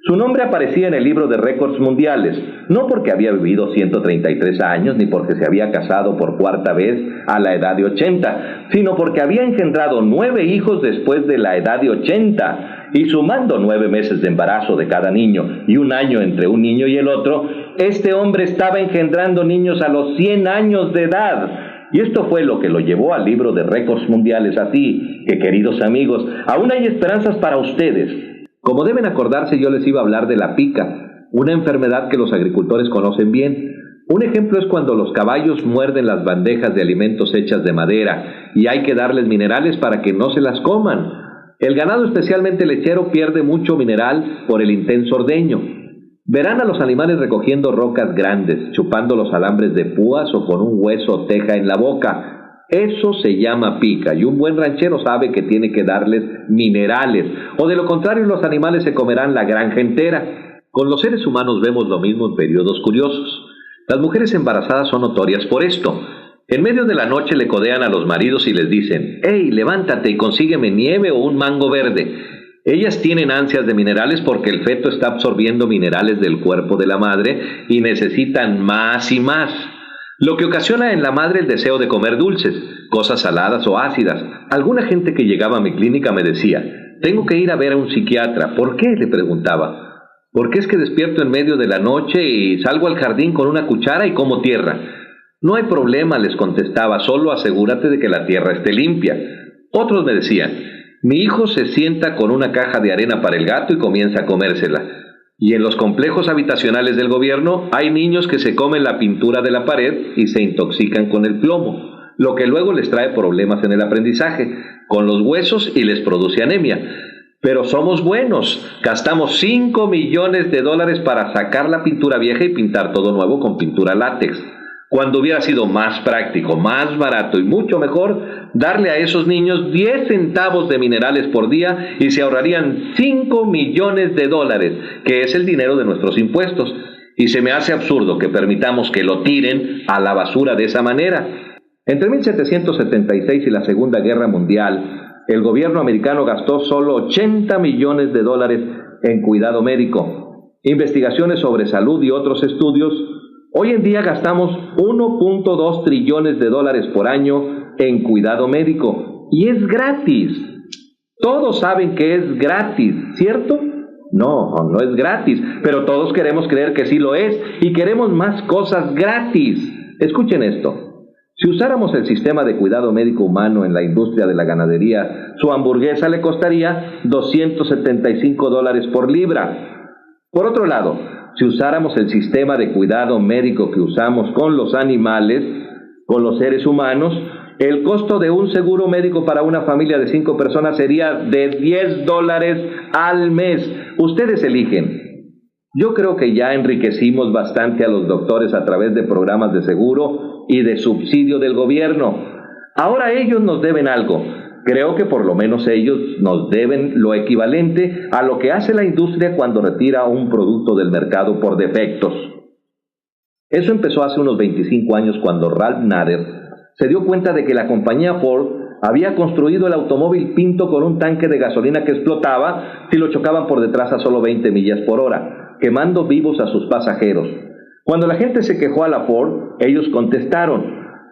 Su nombre aparecía en el libro de récords mundiales, no porque había vivido 133 años, ni porque se había casado por 4ª vez a la edad de 80, sino porque había engendrado 9 hijos después de la edad de 80, y sumando 9 meses de embarazo de cada niño y 1 año entre un niño y el otro, este hombre estaba engendrando niños a los 100 años de edad. Y esto fue lo que lo llevó al libro de récords mundiales. Así que, queridos amigos, aún hay esperanzas para ustedes. Como deben acordarse, yo les iba a hablar de la pica, una enfermedad que los agricultores conocen bien. Un ejemplo es cuando los caballos muerden las bandejas de alimentos hechas de madera y hay que darles minerales para que no se las coman. El ganado, especialmente lechero, pierde mucho mineral por el intenso ordeño. Verán a los animales recogiendo rocas grandes, chupando los alambres de púas o con un hueso o teja en la boca. Eso se llama pica, y un buen ranchero sabe que tiene que darles minerales, o de lo contrario los animales se comerán la granja entera. Con los seres humanos vemos lo mismo en periodos curiosos. Las mujeres embarazadas son notorias por esto. En medio de la noche le codean a los maridos y les dicen: «¡Hey, levántate y consígueme nieve o un mango verde!». Ellas tienen ansias de minerales porque el feto está absorbiendo minerales del cuerpo de la madre y necesitan más y más, lo que ocasiona en la madre el deseo de comer dulces, cosas saladas o ácidas. Alguna gente que llegaba a mi clínica me decía: «Tengo que ir a ver a un psiquiatra». ¿Por qué?, le preguntaba. «Porque es que despierto en medio de la noche y salgo al jardín con una cuchara y como tierra». «No hay problema», les contestaba, «solo asegúrate de que la tierra esté limpia». Otros me decían: «Mi hijo se sienta con una caja de arena para el gato y comienza a comérsela». Y en los complejos habitacionales del gobierno hay niños que se comen la pintura de la pared y se intoxican con el plomo, lo que luego les trae problemas en el aprendizaje, con los huesos y les produce anemia. Pero somos buenos, gastamos $5 millones para sacar la pintura vieja y pintar todo nuevo con pintura látex, cuando hubiera sido más práctico, más barato y mucho mejor darle a esos niños 10 centavos de minerales por día y se ahorrarían $5 millones, que es el dinero de nuestros impuestos. Y se me hace absurdo que permitamos que lo tiren a la basura de esa manera. Entre 1776 y la Segunda Guerra Mundial, el gobierno americano gastó solo $80 millones en cuidado médico, investigaciones sobre salud y otros estudios. Hoy en día gastamos 1.2 trillones de dólares por año en cuidado médico y es gratis. Todos saben que es gratis, ¿cierto? No, no es gratis, pero todos queremos creer que sí lo es y queremos más cosas gratis. Escuchen esto. Si usáramos el sistema de cuidado médico humano en la industria de la ganadería, su hamburguesa le costaría $275 por libra. Por otro lado, si usáramos el sistema de cuidado médico que usamos con los animales, con los seres humanos, el costo de un seguro médico para una familia de 5 personas sería de $10 al mes. Ustedes eligen. Yo creo que ya enriquecimos bastante a los doctores a través de programas de seguro y de subsidio del gobierno. Ahora ellos nos deben algo. Creo que por lo menos ellos nos deben lo equivalente a lo que hace la industria cuando retira un producto del mercado por defectos. Eso empezó hace unos 25 años cuando Ralph Nader se dio cuenta de que la compañía Ford había construido el automóvil Pinto con un tanque de gasolina que explotaba si lo chocaban por detrás a solo 20 millas por hora, quemando vivos a sus pasajeros. Cuando la gente se quejó a la Ford, ellos contestaron: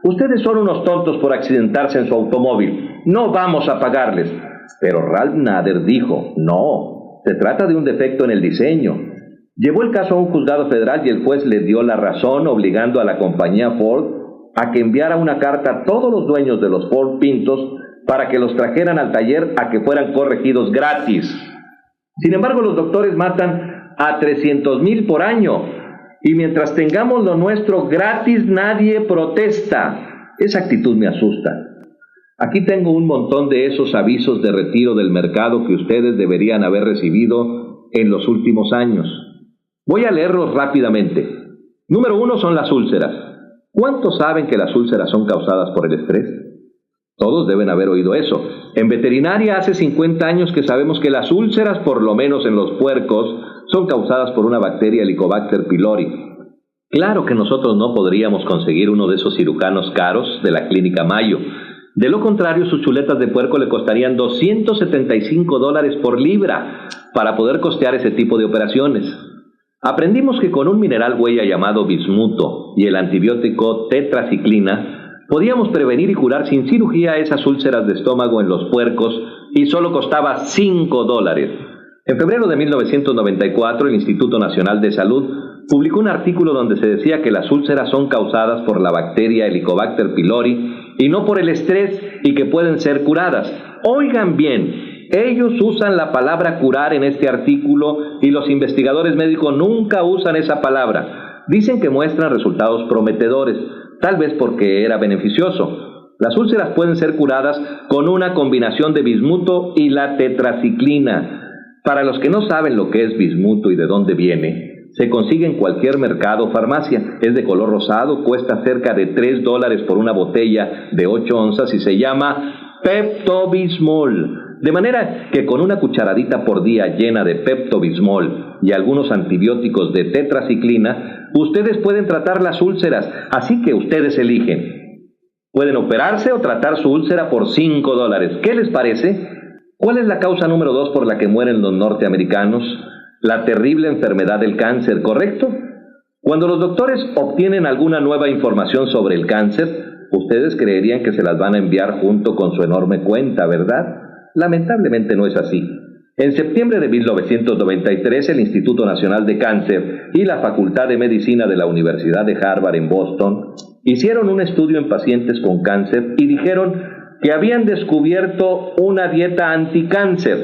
ustedes son unos tontos por accidentarse en su automóvil, no vamos a pagarles. Pero Ralph Nader dijo: no, se trata de un defecto en el diseño. Llevó el caso a un juzgado federal y el juez le dio la razón, obligando a la compañía Ford a que enviara una carta a todos los dueños de los Ford Pintos para que los trajeran al taller a que fueran corregidos gratis. Sin embargo, los doctores matan a 300,000 por año, y mientras tengamos lo nuestro gratis, nadie protesta. Esa actitud me asusta. Aquí tengo un montón de esos avisos de retiro del mercado que ustedes deberían haber recibido en los últimos años. Voy a leerlos rápidamente. Número 1 son las úlceras. ¿Cuántos saben que las úlceras son causadas por el estrés? Todos deben haber oído eso. En veterinaria hace 50 años que sabemos que las úlceras, por lo menos en los puercos, son causadas por una bacteria Helicobacter pylori. Claro que nosotros no podríamos conseguir uno de esos cirujanos caros de la clínica Mayo. De lo contrario, sus chuletas de puerco le costarían $275 por libra para poder costear ese tipo de operaciones. Aprendimos que con un mineral huella llamado bismuto y el antibiótico tetraciclina podíamos prevenir y curar sin cirugía esas úlceras de estómago en los puercos y solo costaba $5. En febrero de 1994, el Instituto Nacional de Salud publicó un artículo donde se decía que las úlceras son causadas por la bacteria Helicobacter pylori y no por el estrés, y que pueden ser curadas. Oigan bien, ellos usan la palabra curar en este artículo y los investigadores médicos nunca usan esa palabra. Dicen que muestran resultados prometedores, tal vez porque era beneficioso. Las úlceras pueden ser curadas con una combinación de bismuto y la tetraciclina. Para los que no saben lo que es bismuto y de dónde viene, se consigue en cualquier mercado o farmacia. Es de color rosado, cuesta cerca de $3 por una botella de 8 onzas y se llama Pepto-Bismol. De manera que con una cucharadita por día llena de Pepto-Bismol y algunos antibióticos de tetraciclina, ustedes pueden tratar las úlceras, así que ustedes eligen. Pueden operarse o tratar su úlcera por $5. ¿Qué les parece? ¿Cuál es la causa número 2 por la que mueren los norteamericanos? La terrible enfermedad del cáncer, ¿correcto? Cuando los doctores obtienen alguna nueva información sobre el cáncer, ustedes creerían que se las van a enviar junto con su enorme cuenta, ¿verdad? Lamentablemente no es así. En septiembre de 1993, el Instituto Nacional de Cáncer y la Facultad de Medicina de la Universidad de Harvard en Boston hicieron un estudio en pacientes con cáncer y dijeron que habían descubierto una dieta anticáncer.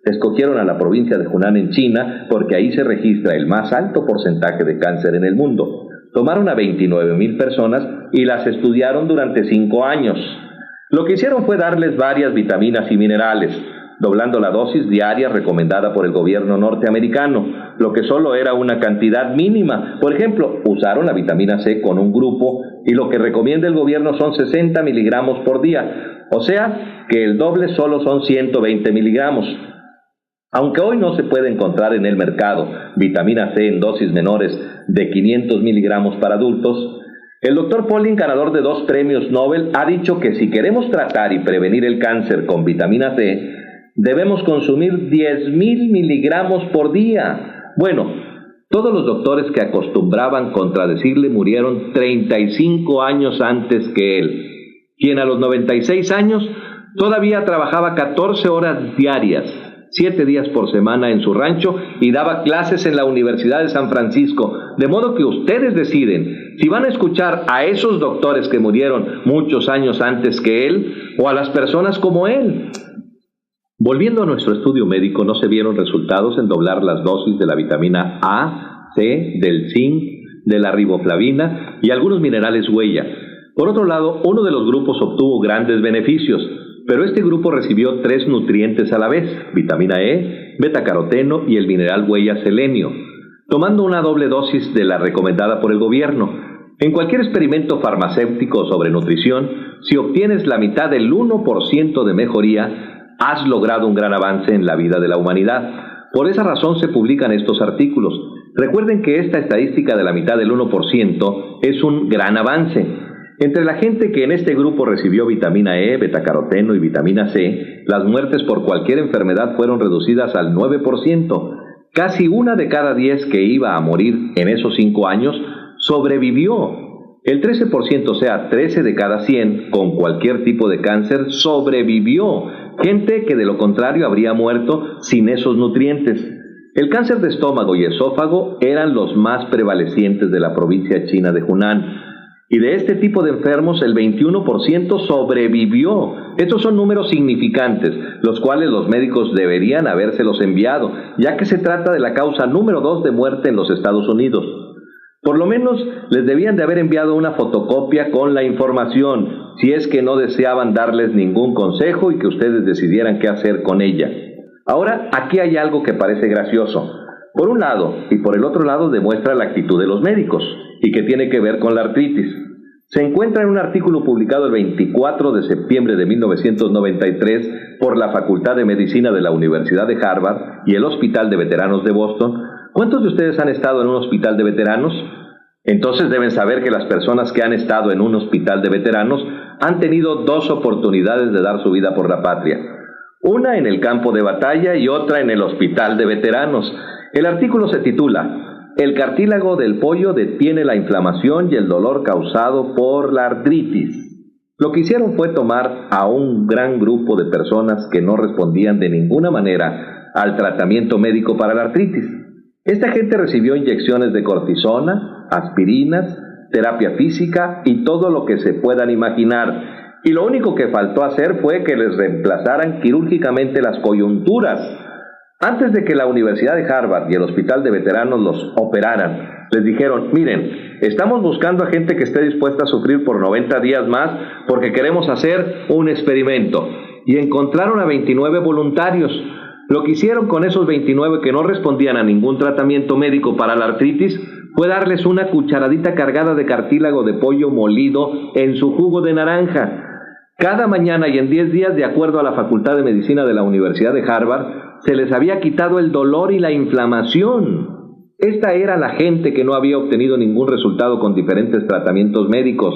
Escogieron a la provincia de Hunan en China porque ahí se registra el más alto porcentaje de cáncer en el mundo. Tomaron a 29,000 personas y las estudiaron durante 5 años. Lo que hicieron fue darles varias vitaminas y minerales, doblando la dosis diaria recomendada por el gobierno norteamericano, lo que solo era una cantidad mínima. Por ejemplo, usaron la vitamina C con un grupo y lo que recomienda el gobierno son 60 miligramos por día, o sea que el doble solo son 120 miligramos. Aunque hoy no se puede encontrar en el mercado vitamina C en dosis menores de 500 miligramos para adultos, el Dr. Pauling, ganador de 2 premios Nobel, ha dicho que si queremos tratar y prevenir el cáncer con vitamina C, Debemos consumir 10,000 miligramos por día. Bueno, todos los doctores que acostumbraban contradecirle murieron 35 años antes que él, quien a los 96 años todavía trabajaba 14 horas diarias, 7 días por semana en su rancho y daba clases en la Universidad de San Francisco. De modo que ustedes deciden si van a escuchar a esos doctores que murieron muchos años antes que él o a las personas como él. Volviendo a nuestro estudio médico, no se vieron resultados en doblar las dosis de la vitamina A, C, del zinc, de la riboflavina y algunos minerales huella. Por otro lado, uno de los grupos obtuvo grandes beneficios, pero este grupo recibió 3 nutrientes a la vez, vitamina E, betacaroteno y el mineral huella selenio, tomando una doble dosis de la recomendada por el gobierno. En cualquier experimento farmacéutico sobre nutrición, si obtienes la mitad del 1% de mejoría, has logrado un gran avance en la vida de la humanidad. Por esa razón se publican estos artículos. Recuerden que esta estadística de la mitad del 1% es un gran avance. Entre la gente que en este grupo recibió vitamina E, betacaroteno y vitamina C, las muertes por cualquier enfermedad fueron reducidas al 9%. Casi 1 de cada 10 que iba a morir en esos 5 años sobrevivió. El 13%, o sea, 13 de cada 100 con cualquier tipo de cáncer sobrevivió. Gente que de lo contrario habría muerto sin esos nutrientes. El cáncer de estómago y esófago eran los más prevalecientes de la provincia china de Hunan. Y de este tipo de enfermos, el 21% sobrevivió. Estos son números significantes, los cuales los médicos deberían habérselos enviado, ya que se trata de la causa número 2 de muerte en los Estados Unidos. Por lo menos les debían de haber enviado una fotocopia con la información, si es que no deseaban darles ningún consejo y que ustedes decidieran qué hacer con ella. Ahora, aquí hay algo que parece gracioso. Por un lado, y por el otro lado demuestra la actitud de los médicos, y que tiene que ver con la artritis. Se encuentra en un artículo publicado el 24 de septiembre de 1993 por la Facultad de Medicina de la Universidad de Harvard y el Hospital de Veteranos de Boston. ¿Cuántos de ustedes han estado en un hospital de veteranos? Entonces deben saber que las personas que han estado en un hospital de veteranos han tenido 2 oportunidades de dar su vida por la patria. Una en el campo de batalla y otra en el hospital de veteranos. El artículo se titula "El cartílago del pollo detiene la inflamación y el dolor causado por la artritis". Lo que hicieron fue tomar a un gran grupo de personas que no respondían de ninguna manera al tratamiento médico para la artritis. Esta gente recibió inyecciones de cortisona, aspirinas, terapia física y todo lo que se puedan imaginar. Y lo único que faltó hacer fue que les reemplazaran quirúrgicamente las coyunturas. Antes de que la Universidad de Harvard y el Hospital de Veteranos los operaran, les dijeron: miren, estamos buscando a gente que esté dispuesta a sufrir por 90 días más porque queremos hacer un experimento. Y encontraron a 29 voluntarios. Lo que hicieron con esos 29 que no respondían a ningún tratamiento médico para la artritis fue darles una cucharadita cargada de cartílago de pollo molido en su jugo de naranja. Cada mañana y en 10 días, de acuerdo a la Facultad de Medicina de la Universidad de Harvard, se les había quitado el dolor y la inflamación. Esta era la gente que no había obtenido ningún resultado con diferentes tratamientos médicos.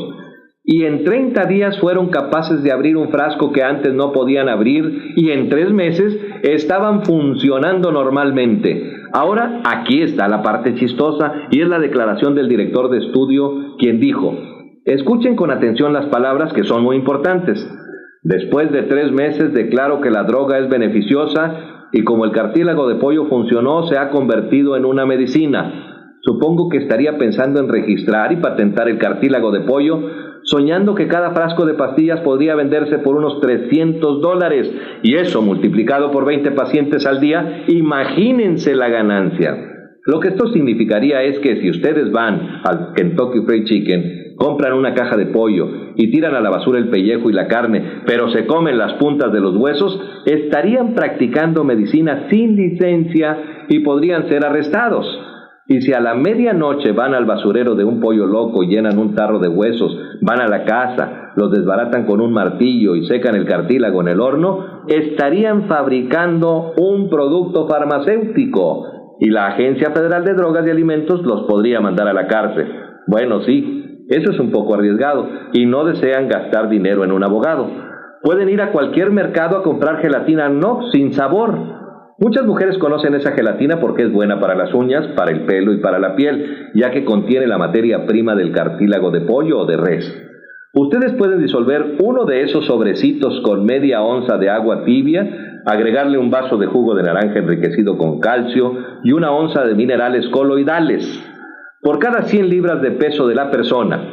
Y en 30 días fueron capaces de abrir un frasco que antes no podían abrir y en 3 meses estaban funcionando normalmente. Ahora, aquí está la parte chistosa y es la declaración del director de estudio, quien dijo: escuchen con atención las palabras que son muy importantes. Después de 3 meses declaro que la droga es beneficiosa y como el cartílago de pollo funcionó, se ha convertido en una medicina. Supongo que estaría pensando en registrar y patentar el cartílago de pollo, soñando que cada frasco de pastillas podría venderse por unos $300, y eso multiplicado por 20 pacientes al día, imagínense la ganancia. Lo que esto significaría es que si ustedes van al Kentucky Fried Chicken, compran una caja de pollo y tiran a la basura el pellejo y la carne, pero se comen las puntas de los huesos, estarían practicando medicina sin licencia y podrían ser arrestados. Y si a la medianoche van al basurero de un pollo loco y llenan un tarro de huesos, van a la casa, los desbaratan con un martillo y secan el cartílago en el horno, estarían fabricando un producto farmacéutico y la Agencia Federal de Drogas y Alimentos los podría mandar a la cárcel. Bueno, sí, eso es un poco arriesgado y no desean gastar dinero en un abogado. Pueden ir a cualquier mercado a comprar gelatina Knox sin sabor. Muchas mujeres conocen esa gelatina porque es buena para las uñas, para el pelo y para la piel, ya que contiene la materia prima del cartílago de pollo o de res. Ustedes pueden disolver uno de esos sobrecitos con media onza de agua tibia, agregarle un vaso de jugo de naranja enriquecido con calcio y una onza de minerales coloidales por cada 100 libras de peso de la persona.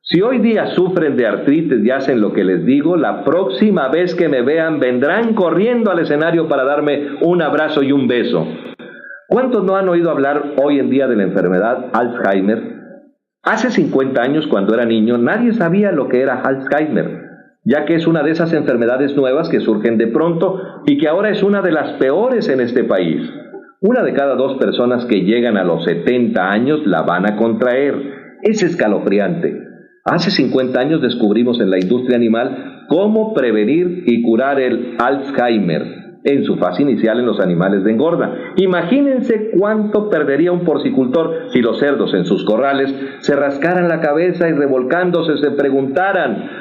Si hoy día sufren de artritis y hacen lo que les digo, la próxima vez que me vean vendrán corriendo al escenario para darme un abrazo y un beso. ¿Cuántos no han oído hablar hoy en día de la enfermedad Alzheimer? Hace 50 años, cuando era niño, nadie sabía lo que era Alzheimer, ya que es una de esas enfermedades nuevas que surgen de pronto y que ahora es una de las peores en este país. 1 de cada 2 personas que llegan a los 70 años la van a contraer. Es escalofriante. Hace 50 años descubrimos en la industria animal cómo prevenir y curar el Alzheimer en su fase inicial en los animales de engorda. Imagínense cuánto perdería un porcicultor si los cerdos en sus corrales se rascaran la cabeza y revolcándose se preguntaran: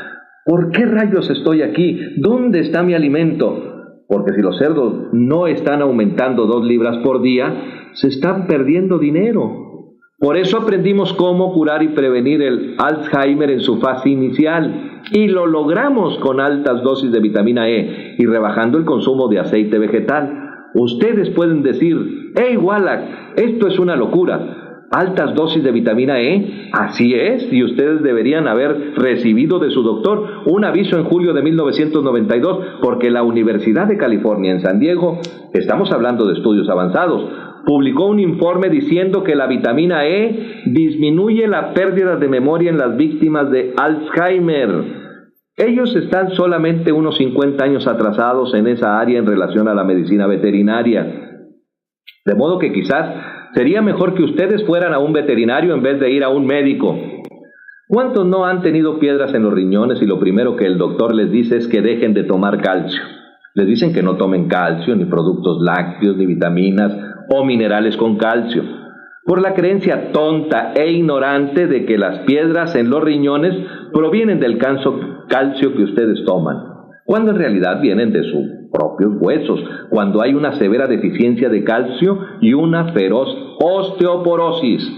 ¿por qué rayos estoy aquí? ¿Dónde está mi alimento? Porque si los cerdos no están aumentando 2 libras por día, se están perdiendo dinero. Por eso aprendimos cómo curar y prevenir el Alzheimer en su fase inicial, y lo logramos con altas dosis de vitamina E y rebajando el consumo de aceite vegetal. Ustedes pueden decir: ¡hey, Wallach, esto es una locura! ¿Altas dosis de vitamina E? Así es, y ustedes deberían haber recibido de su doctor un aviso en julio de 1992, porque la Universidad de California en San Diego, estamos hablando de estudios avanzados, publicó un informe diciendo que la vitamina E disminuye la pérdida de memoria en las víctimas de Alzheimer. Ellos están solamente unos 50 años atrasados en esa área en relación a la medicina veterinaria. De modo que quizás sería mejor que ustedes fueran a un veterinario en vez de ir a un médico. ¿Cuántos no han tenido piedras en los riñones y lo primero que el doctor les dice es que dejen de tomar calcio? Les dicen que no tomen calcio, ni productos lácteos, ni vitaminas o minerales con calcio, por la creencia tonta e ignorante de que las piedras en los riñones provienen del calcio que ustedes toman, cuando en realidad vienen de sus propios huesos, cuando hay una severa deficiencia de calcio y una feroz osteoporosis.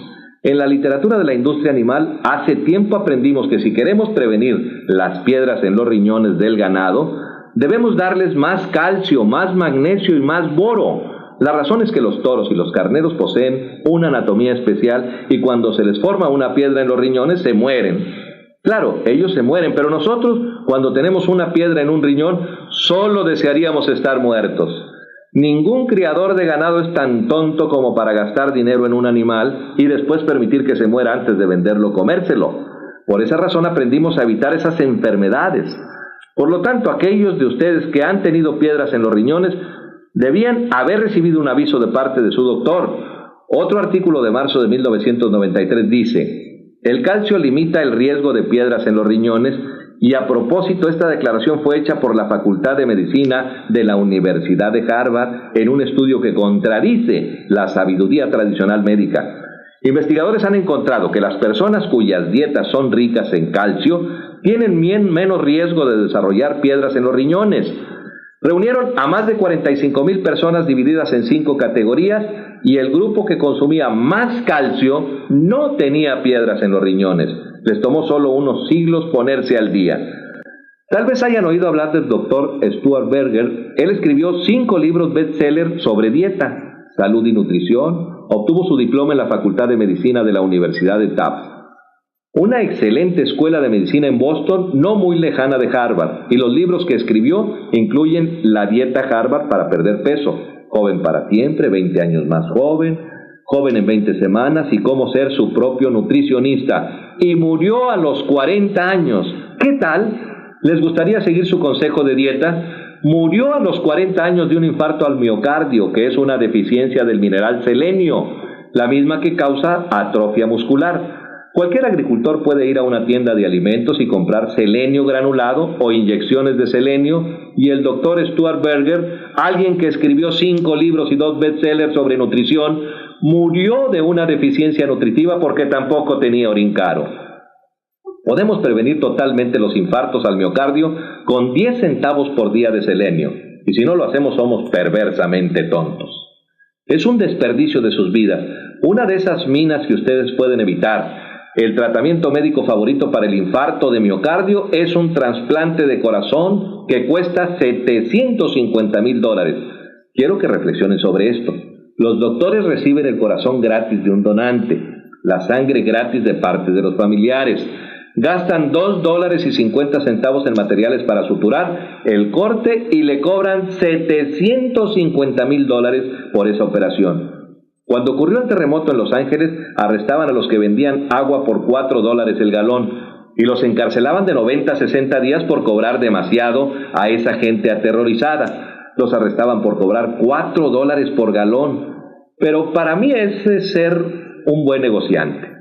En la literatura de la industria animal, hace tiempo aprendimos que si queremos prevenir las piedras en los riñones del ganado, debemos darles más calcio, más magnesio y más boro. La razón es que los toros y los carneros poseen una anatomía especial y cuando se les forma una piedra en los riñones se mueren. Claro, ellos se mueren, pero nosotros, cuando tenemos una piedra en un riñón, solo desearíamos estar muertos. Ningún criador de ganado es tan tonto como para gastar dinero en un animal y después permitir que se muera antes de venderlo o comérselo. Por esa razón aprendimos a evitar esas enfermedades. Por lo tanto, aquellos de ustedes que han tenido piedras en los riñones debían haber recibido un aviso de parte de su doctor. Otro artículo de marzo de 1993 dice: el calcio limita el riesgo de piedras en los riñones, y a propósito esta declaración fue hecha por la Facultad de Medicina de la Universidad de Harvard en un estudio que contradice la sabiduría tradicional médica. Investigadores han encontrado que las personas cuyas dietas son ricas en calcio tienen menos riesgo de desarrollar piedras en los riñones. Reunieron a más de 45,000 personas divididas en 5 categorías y el grupo que consumía más calcio no tenía piedras en los riñones. Les tomó solo unos siglos ponerse al día. Tal vez hayan oído hablar del doctor Stuart Berger. Él escribió 5 libros bestseller sobre dieta, salud y nutrición. Obtuvo su diploma en la Facultad de Medicina de la Universidad de Tufts, una excelente escuela de medicina en Boston, no muy lejana de Harvard, y los libros que escribió incluyen La dieta Harvard para perder peso, Joven para siempre, 20 años más joven, Joven en 20 semanas y Cómo ser su propio nutricionista, y murió a los 40 años. ¿Qué tal? ¿Les gustaría seguir su consejo de dieta? Murió a los 40 años de un infarto al miocardio, que es una deficiencia del mineral selenio, la misma que causa atrofia muscular. Cualquier agricultor puede ir a una tienda de alimentos y comprar selenio granulado o inyecciones de selenio, y el doctor Stuart Berger, alguien que escribió 5 libros y 2 bestsellers sobre nutrición, murió de una deficiencia nutritiva porque tampoco tenía orín caro. Podemos prevenir totalmente los infartos al miocardio con 10 centavos por día de selenio. Y si no lo hacemos, somos perversamente tontos. Es un desperdicio de sus vidas, una de esas minas que ustedes pueden evitar. El tratamiento médico favorito para el infarto de miocardio es un trasplante de corazón que cuesta $750,000. Quiero que reflexionen sobre esto. Los doctores reciben el corazón gratis de un donante, la sangre gratis de parte de los familiares. Gastan $2.50 en materiales para suturar el corte y le cobran $750,000 por esa operación. Cuando ocurrió el terremoto en Los Ángeles, arrestaban a los que vendían agua por $4 el galón y los encarcelaban de 90 a 60 días por cobrar demasiado a esa gente aterrorizada. Los arrestaban por cobrar $4 por galón. Pero para mí ese es ser un buen negociante.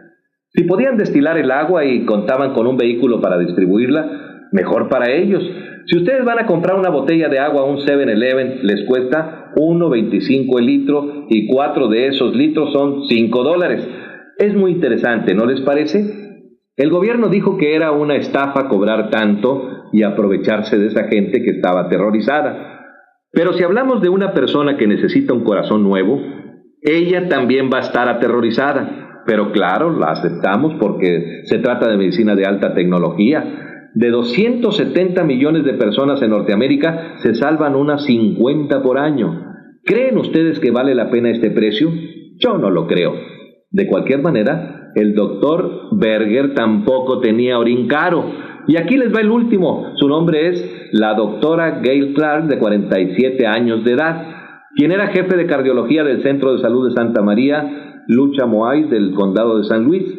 Si podían destilar el agua y contaban con un vehículo para distribuirla, mejor para ellos. Si ustedes van a comprar una botella de agua a un 7-Eleven, les cuesta $1.25 el litro y 4 de esos litros son $5. Es muy interesante, ¿no les parece? El gobierno dijo que era una estafa cobrar tanto y aprovecharse de esa gente que estaba aterrorizada. Pero si hablamos de una persona que necesita un corazón nuevo, ella también va a estar aterrorizada. Pero claro, la aceptamos porque se trata de medicina de alta tecnología. De 270 millones de personas en Norteamérica, se salvan unas 50 por año. ¿Creen ustedes que vale la pena este precio? Yo no lo creo. De cualquier manera, el doctor Berger tampoco tenía orín caro. Y aquí les va el último. Su nombre es la doctora Gail Clark, de 47 años de edad, quien era jefe de cardiología del Centro de Salud de Santa María Lucha Moais del condado de San Luis.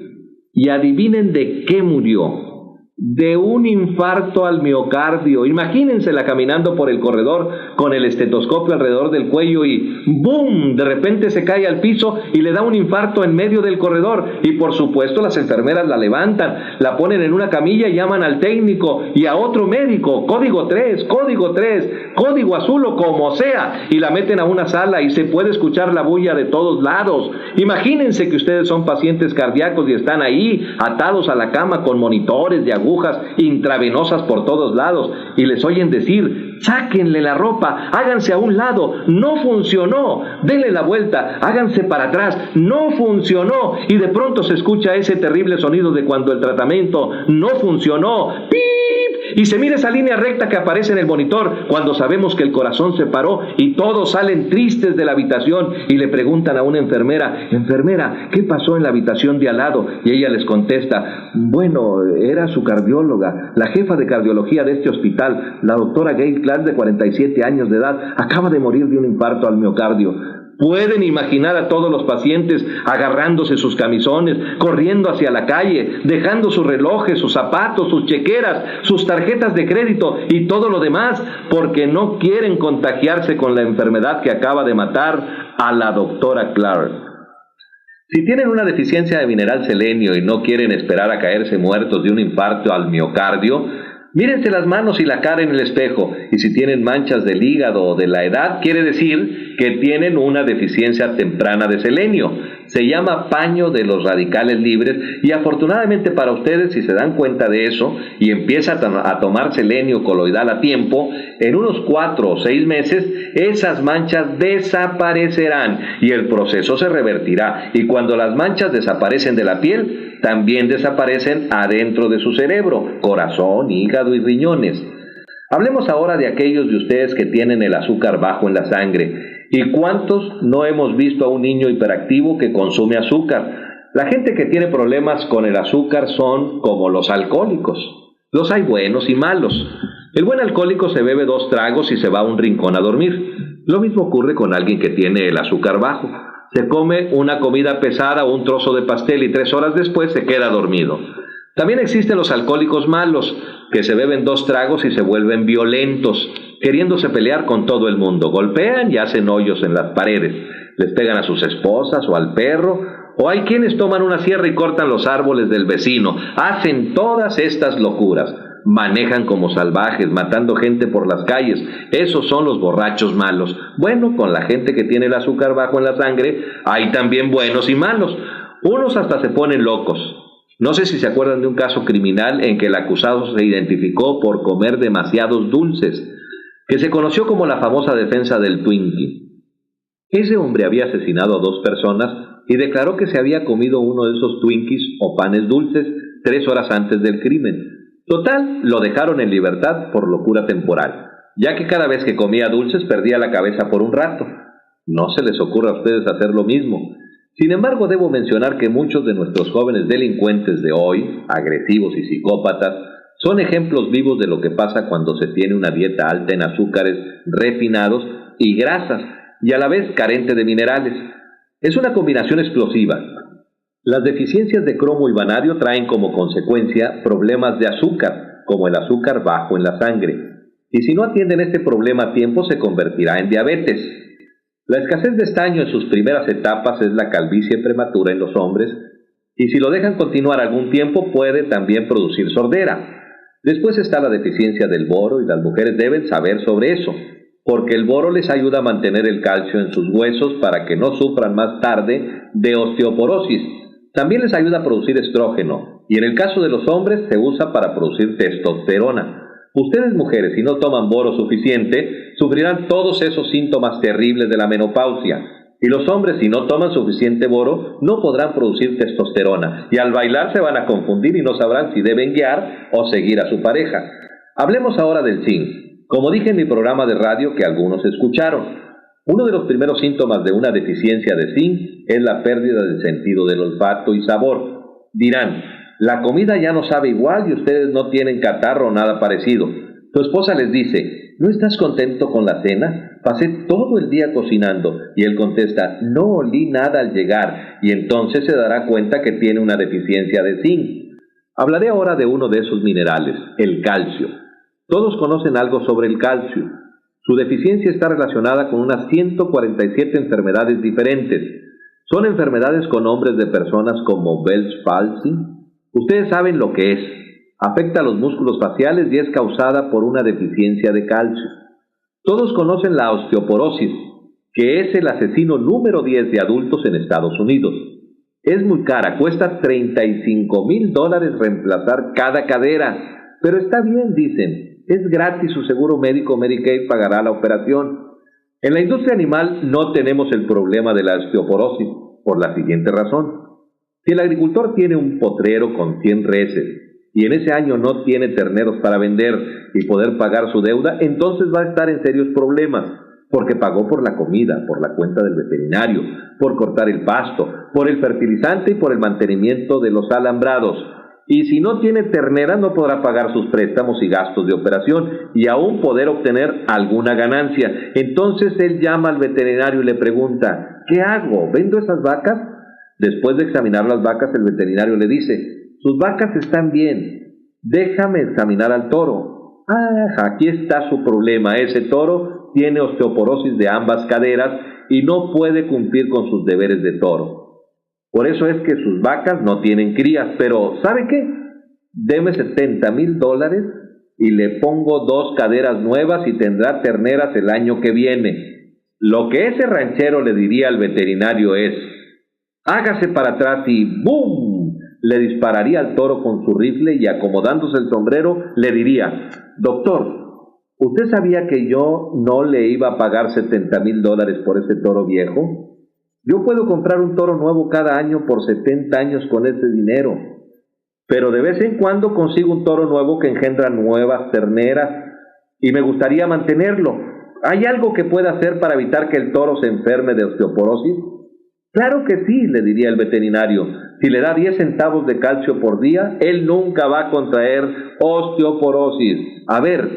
Y adivinen de qué murió. De un infarto al miocardio. Imagínensela caminando por el corredor con el estetoscopio alrededor del cuello y ¡boom! De repente se cae al piso y le da un infarto en medio del corredor. Y por supuesto las enfermeras la levantan, la ponen en una camilla y llaman al técnico y a otro médico, código 3, código azul o como sea, y la meten a una sala y se puede escuchar la bulla de todos lados. Imagínense que ustedes son pacientes cardíacos y están ahí atados a la cama con monitores de agujas intravenosas por todos lados y les oyen decir: sáquenle la ropa, háganse a un lado, no funcionó, denle la vuelta, háganse para atrás, no funcionó, y de pronto se escucha ese terrible sonido de cuando el tratamiento no funcionó, ¡pip! Y se mira esa línea recta que aparece en el monitor cuando sabemos que el corazón se paró y todos salen tristes de la habitación y le preguntan a una enfermera: enfermera, ¿qué pasó en la habitación de al lado? Y ella les contesta: bueno, era su cardióloga, la jefa de cardiología de este hospital, la doctora Gail Clark, de 47 años de edad, acaba de morir de un infarto al miocardio. Pueden imaginar a todos los pacientes agarrándose sus camisones, corriendo hacia la calle, dejando sus relojes, sus zapatos, sus chequeras, sus tarjetas de crédito y todo lo demás, porque no quieren contagiarse con la enfermedad que acaba de matar a la doctora Clark. Si tienen una deficiencia de mineral selenio y no quieren esperar a caerse muertos de un infarto al miocardio, mírense las manos y la cara en el espejo, y si tienen manchas del hígado o de la edad, quiere decir que tienen una deficiencia temprana de selenio. Se llama paño de los radicales libres, y afortunadamente para ustedes, si se dan cuenta de eso y empiezan a tomar selenio coloidal a tiempo, en unos 4 o 6 meses esas manchas desaparecerán y el proceso se revertirá, y cuando las manchas desaparecen de la piel, también desaparecen adentro de su cerebro, corazón, hígado y riñones. Hablemos ahora de aquellos de ustedes que tienen el azúcar bajo en la sangre. ¿Y cuántos no hemos visto a un niño hiperactivo que consume azúcar? La gente que tiene problemas con el azúcar son como los alcohólicos. Los hay buenos y malos. El buen alcohólico se bebe 2 tragos y se va a un rincón a dormir. Lo mismo ocurre con alguien que tiene el azúcar bajo. Se come una comida pesada o un trozo de pastel y 3 horas después se queda dormido. También existen los alcohólicos malos, que se beben 2 tragos y se vuelven violentos, queriéndose pelear con todo el mundo. Golpean y hacen hoyos en las paredes, les pegan a sus esposas o al perro, o hay quienes toman una sierra y cortan los árboles del vecino. Hacen todas estas locuras. Manejan como salvajes, matando gente por las calles. Esos son los borrachos malos. Bueno, con la gente que tiene el azúcar bajo en la sangre, hay también buenos y malos. Unos hasta se ponen locos. No sé si se acuerdan de un caso criminal en que el acusado se identificó por comer demasiados dulces, que se conoció como la famosa defensa del Twinkie. Ese hombre había asesinado a 2 personas y declaró que se había comido uno de esos Twinkies o panes dulces 3 horas antes del crimen. Total, lo dejaron en libertad por locura temporal, ya que cada vez que comía dulces perdía la cabeza por un rato. No se les ocurra a ustedes hacer lo mismo. Sin embargo, debo mencionar que muchos de nuestros jóvenes delincuentes de hoy, agresivos y psicópatas, son ejemplos vivos de lo que pasa cuando se tiene una dieta alta en azúcares refinados y grasas, y a la vez carente de minerales. Es una combinación explosiva. Las deficiencias de cromo y vanadio traen como consecuencia problemas de azúcar, como el azúcar bajo en la sangre. Y si no atienden este problema a tiempo, se convertirá en diabetes. La escasez de estaño en sus primeras etapas es la calvicie prematura en los hombres, y si lo dejan continuar algún tiempo puede también producir sordera. Después está la deficiencia del boro, y las mujeres deben saber sobre eso, porque el boro les ayuda a mantener el calcio en sus huesos para que no sufran más tarde de osteoporosis. También les ayuda a producir estrógeno, y en el caso de los hombres se usa para producir testosterona. Ustedes mujeres, si no toman boro suficiente, sufrirán todos esos síntomas terribles de la menopausia. Y los hombres, si no toman suficiente boro, no podrán producir testosterona, y al bailar se van a confundir y no sabrán si deben guiar o seguir a su pareja. Hablemos ahora del zinc. Como dije en mi programa de radio que algunos escucharon, uno de los primeros síntomas de una deficiencia de zinc es la pérdida del sentido del olfato y sabor. Dirán, la comida ya no sabe igual y ustedes no tienen catarro o nada parecido. Tu esposa les dice, ¿no estás contento con la cena? Pasé todo el día cocinando. Y él contesta, no olí nada al llegar, y entonces se dará cuenta que tiene una deficiencia de zinc. Hablaré ahora de uno de esos minerales, el calcio. Todos conocen algo sobre el calcio. Su deficiencia está relacionada con unas 147 enfermedades diferentes. Son enfermedades con nombres de personas como Bell's palsy. Ustedes saben lo que es. Afecta a los músculos faciales y es causada por una deficiencia de calcio. Todos conocen la osteoporosis, que es el asesino número 10 de adultos en Estados Unidos. Es muy cara, cuesta $35,000 reemplazar cada cadera. Pero está bien, dicen. Es gratis, su seguro médico Medicaid pagará la operación. En la industria animal no tenemos el problema de la osteoporosis, por la siguiente razón. Si el agricultor tiene un potrero con 100 reses y en ese año no tiene terneros para vender y poder pagar su deuda, entonces va a estar en serios problemas, porque pagó por la comida, por la cuenta del veterinario, por cortar el pasto, por el fertilizante y por el mantenimiento de los alambrados. Y si no tiene ternera, no podrá pagar sus préstamos y gastos de operación y aún poder obtener alguna ganancia. Entonces él llama al veterinario y le pregunta, ¿qué hago? ¿Vendo esas vacas? Después de examinar las vacas, el veterinario le dice, sus vacas están bien, déjame examinar al toro. Aquí está su problema, ese toro tiene osteoporosis de ambas caderas y no puede cumplir con sus deberes de toro. Por eso es que sus vacas no tienen crías, pero ¿sabe qué? Deme $70,000 y le pongo 2 caderas nuevas y tendrá terneras el año que viene. Lo que ese ranchero le diría al veterinario es, hágase para atrás y ¡bum! Le dispararía al toro con su rifle y acomodándose el sombrero le diría, doctor, ¿usted sabía que yo no le iba a pagar $70,000 por ese toro viejo? Yo puedo comprar un toro nuevo cada año por 70 años con ese dinero, pero de vez en cuando consigo un toro nuevo que engendra nuevas terneras y me gustaría mantenerlo. ¿Hay algo que pueda hacer para evitar que el toro se enferme de osteoporosis? Claro que sí, le diría el veterinario. Si le da 10 centavos de calcio por día, él nunca va a contraer osteoporosis. A ver,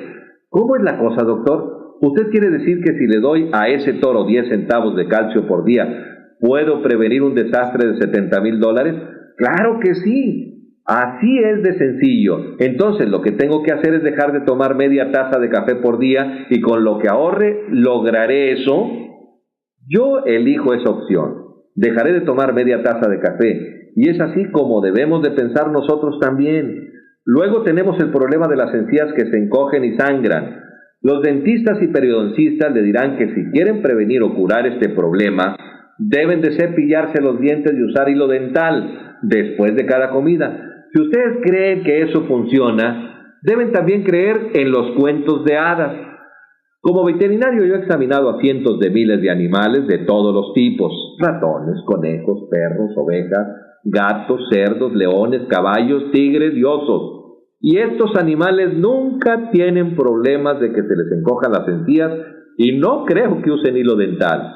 ¿cómo es la cosa, doctor? ¿Usted quiere decir que si le doy a ese toro 10 centavos de calcio por día, ¿puedo prevenir un desastre de $70,000? ¡Claro que sí! Así es de sencillo. Entonces lo que tengo que hacer es dejar de tomar media taza de café por día y con lo que ahorre lograré eso. Yo elijo esa opción. Dejaré de tomar media taza de café. Y es así como debemos de pensar nosotros también. Luego tenemos el problema de las encías que se encogen y sangran. Los dentistas y periodoncistas le dirán que si quieren prevenir o curar este problema, deben de cepillarse los dientes y usar hilo dental después de cada comida. Si ustedes creen que eso funciona, deben también creer en los cuentos de hadas. Como veterinario yo he examinado a cientos de miles de animales de todos los tipos: ratones, conejos, perros, ovejas, gatos, cerdos, leones, caballos, tigres y osos. Y estos animales nunca tienen problemas de que se les encojan las encías, y no creo que usen hilo dental.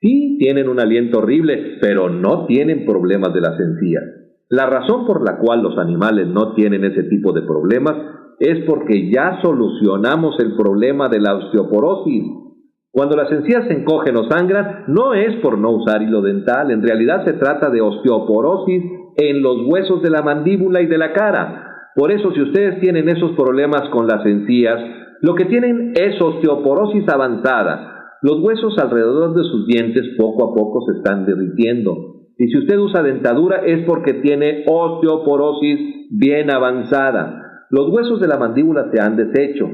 Sí, tienen un aliento horrible, pero no tienen problemas de las encías. La razón por la cual los animales no tienen ese tipo de problemas es porque ya solucionamos el problema de la osteoporosis. Cuando las encías se encogen o sangran, no es por no usar hilo dental, en realidad se trata de osteoporosis en los huesos de la mandíbula y de la cara. Por eso, si ustedes tienen esos problemas con las encías, lo que tienen es osteoporosis avanzada. Los huesos alrededor de sus dientes poco a poco se están derritiendo. Y si usted usa dentadura es porque tiene osteoporosis bien avanzada. Los huesos de la mandíbula se han deshecho.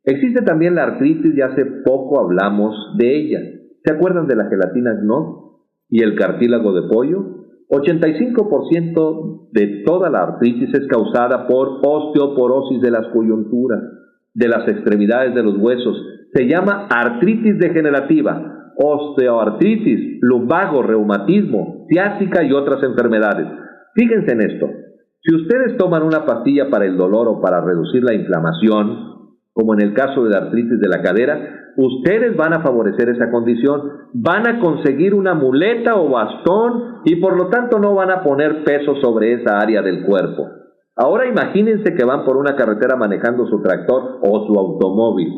Existe también la artritis y hace poco hablamos de ella. ¿Se acuerdan de la gelatina Knox y el cartílago de pollo? 85% de toda la artritis es causada por osteoporosis de las coyunturas, de las extremidades de los huesos. Se llama artritis degenerativa, osteoartritis, lumbago, reumatismo, ciática y otras enfermedades. Fíjense en esto: si ustedes toman una pastilla para el dolor o para reducir la inflamación, como en el caso de la artritis de la cadera, ustedes van a favorecer esa condición, van a conseguir una muleta o bastón y por lo tanto no van a poner peso sobre esa área del cuerpo. Ahora imagínense que van por una carretera manejando su tractor o su automóvil,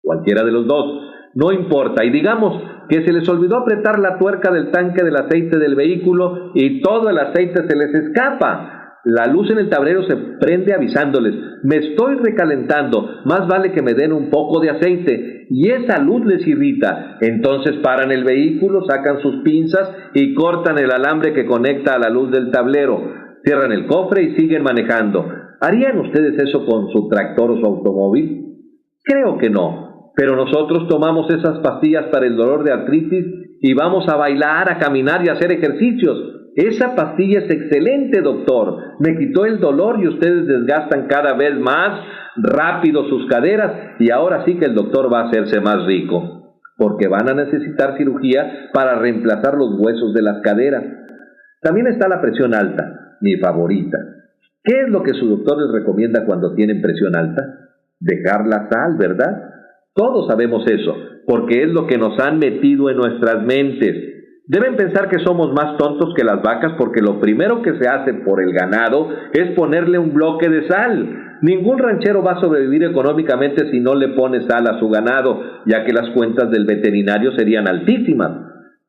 cualquiera de los dos, no importa, y digamos que se les olvidó apretar la tuerca del tanque del aceite del vehículo y todo el aceite se les escapa. La luz en el tablero se prende avisándoles: me estoy recalentando, más vale que me den un poco de aceite, y esa luz les irrita. Entonces paran el vehículo, sacan sus pinzas y cortan el alambre que conecta a la luz del tablero, cierran el cofre y siguen manejando. ¿Harían ustedes eso con su tractor o su automóvil? Creo que no, pero nosotros tomamos esas pastillas para el dolor de artritis y vamos a bailar, a caminar y a hacer ejercicios. Esa pastilla es excelente, doctor. Me quitó el dolor y ustedes desgastan cada vez más rápido sus caderas, y ahora sí que el doctor va a hacerse más rico, porque van a necesitar cirugía para reemplazar los huesos de las caderas. También está la presión alta, mi favorita. ¿Qué es lo que su doctor les recomienda cuando tienen presión alta? Dejar la sal, ¿verdad? Todos sabemos eso, porque es lo que nos han metido en nuestras mentes. Deben pensar que somos más tontos que las vacas, porque lo primero que se hace por el ganado es ponerle un bloque de sal. Ningún ranchero va a sobrevivir económicamente si no le pone sal a su ganado, ya que las cuentas del veterinario serían altísimas.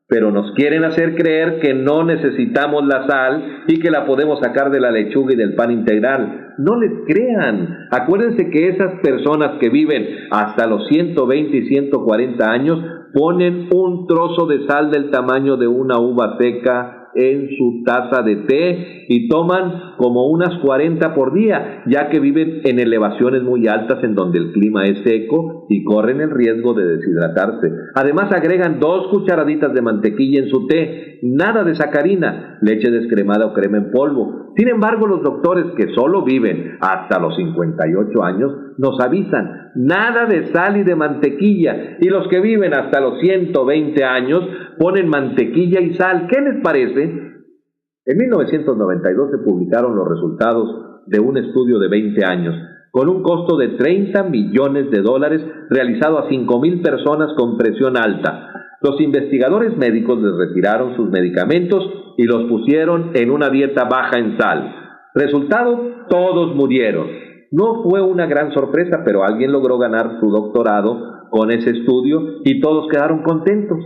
Pero nos quieren hacer creer que no necesitamos la sal y que la podemos sacar de la lechuga y del pan integral. No les crean. Acuérdense que esas personas que viven hasta los 120 y 140 años ponen un trozo de sal del tamaño de una uva seca en su taza de té y toman como unas 40 por día, ya que viven en elevaciones muy altas en donde el clima es seco y corren el riesgo de deshidratarse. Además agregan 2 cucharaditas de mantequilla en su té, nada de sacarina, leche descremada o crema en polvo. Sin embargo, los doctores que solo viven hasta los 58 años nos avisan: nada de sal y de mantequilla, y los que viven hasta los 120 años ponen mantequilla y sal. ¿Qué les parece? En 1992 se publicaron los resultados de un estudio de 20 años, con un costo de $30 millones realizado a 5,000 personas con presión alta. Los investigadores médicos les retiraron sus medicamentos y los pusieron en una dieta baja en sal. Resultado: todos murieron. No fue una gran sorpresa, pero alguien logró ganar su doctorado con ese estudio y todos quedaron contentos.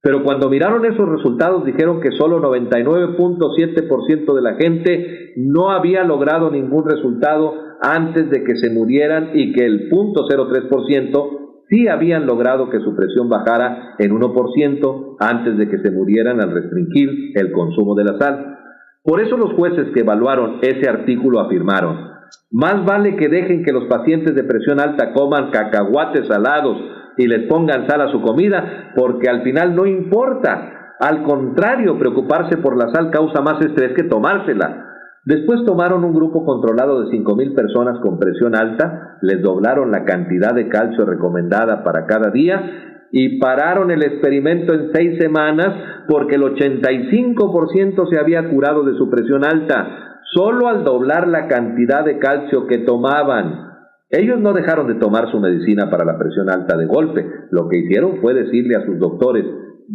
Pero cuando miraron esos resultados dijeron que solo 99.7% de la gente no había logrado ningún resultado antes de que se murieran, y que el 0.03% sí habían logrado que su presión bajara en 1% antes de que se murieran al restringir el consumo de la sal. Por eso los jueces que evaluaron ese artículo afirmaron: más vale que dejen que los pacientes de presión alta coman cacahuates salados y les pongan sal a su comida, porque al final no importa. Al contrario, preocuparse por la sal causa más estrés que tomársela. Después tomaron un grupo controlado de 5,000 personas con presión alta, les doblaron la cantidad de calcio recomendada para cada día y pararon el experimento en 6 semanas porque el 85% se había curado de su presión alta, solo al doblar la cantidad de calcio que tomaban. Ellos no dejaron de tomar su medicina para la presión alta de golpe. Lo que hicieron fue decirle a sus doctores: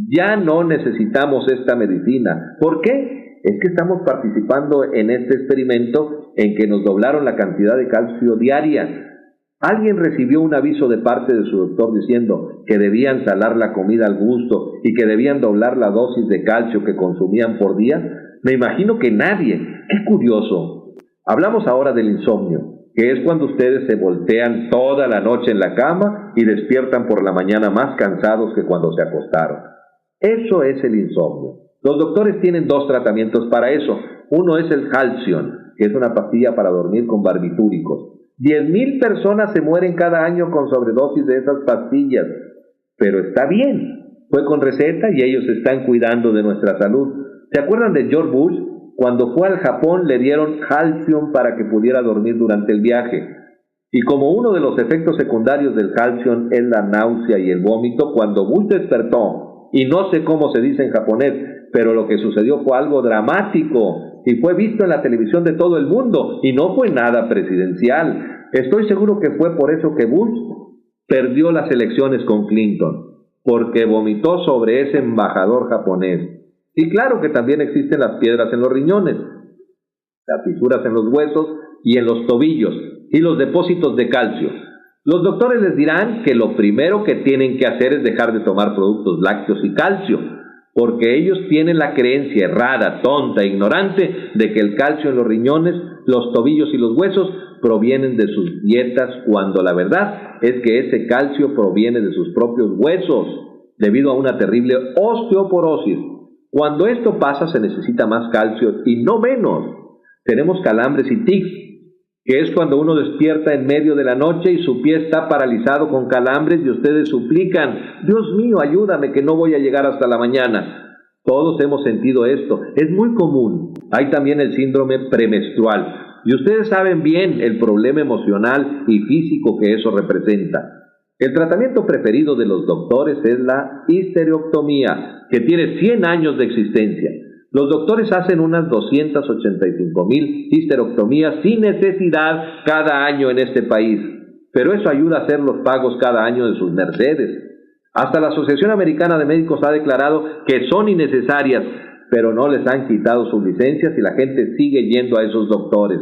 ya no necesitamos esta medicina. ¿Por qué? Es que estamos participando en este experimento en que nos doblaron la cantidad de calcio diaria. ¿Alguien recibió un aviso de parte de su doctor diciendo que debían salar la comida al gusto y que debían doblar la dosis de calcio que consumían por día? Me imagino que nadie. ¡Qué curioso! Hablamos ahora del insomnio, que es cuando ustedes se voltean toda la noche en la cama y despiertan por la mañana más cansados que cuando se acostaron. Eso es el insomnio. Los doctores tienen 2 tratamientos para eso. Uno es el Halcion, que es una pastilla para dormir con barbitúricos. 10,000 personas se mueren cada año con sobredosis de esas pastillas. Pero está bien, fue con receta y ellos están cuidando de nuestra salud. ¿Se acuerdan de George Bush? Cuando fue al Japón le dieron Halcion para que pudiera dormir durante el viaje. Y como uno de los efectos secundarios del Halcion es la náusea y el vómito, cuando Bush despertó, y no sé cómo se dice en japonés, pero lo que sucedió fue algo dramático y fue visto en la televisión de todo el mundo y no fue nada presidencial. Estoy seguro que fue por eso que Bush perdió las elecciones con Clinton, porque vomitó sobre ese embajador japonés. Y claro que también existen las piedras en los riñones, las fisuras en los huesos y en los tobillos, y los depósitos de calcio. Los doctores les dirán que lo primero que tienen que hacer es dejar de tomar productos lácteos y calcio, porque ellos tienen la creencia errada, tonta, ignorante, de que el calcio en los riñones, los tobillos y los huesos provienen de sus dietas, cuando la verdad es que ese calcio proviene de sus propios huesos, debido a una terrible osteoporosis. Cuando esto pasa se necesita más calcio y no menos. Tenemos calambres y tics, que es cuando uno despierta en medio de la noche y su pie está paralizado con calambres y ustedes suplican: Dios mío, ayúdame que no voy a llegar hasta la mañana. Todos hemos sentido esto, es muy común. Hay también el síndrome premenstrual y ustedes saben bien el problema emocional y físico que eso representa. El tratamiento preferido de los doctores es la histerectomía, que tiene 100 años de existencia. Los doctores hacen unas 285,000 histerectomías sin necesidad cada año en este país, pero eso ayuda a hacer los pagos cada año de sus mercedes. Hasta la Asociación Americana de Médicos ha declarado que son innecesarias, pero no les han quitado sus licencias y la gente sigue yendo a esos doctores.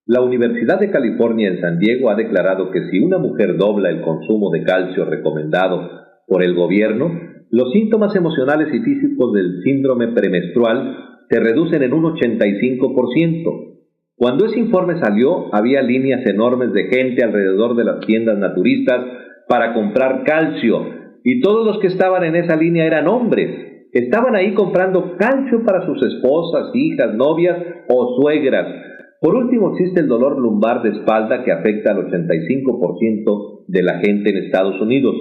La Universidad de California en San Diego ha declarado que si una mujer dobla el consumo de calcio recomendado por el gobierno, los síntomas emocionales y físicos del síndrome premenstrual se reducen en un 85%. Cuando ese informe salió, había líneas enormes de gente alrededor de las tiendas naturistas para comprar calcio, y todos los que estaban en esa línea eran hombres. Estaban ahí comprando calcio para sus esposas, hijas, novias o suegras. Por último, existe el dolor lumbar de espalda que afecta al 85% de la gente en Estados Unidos.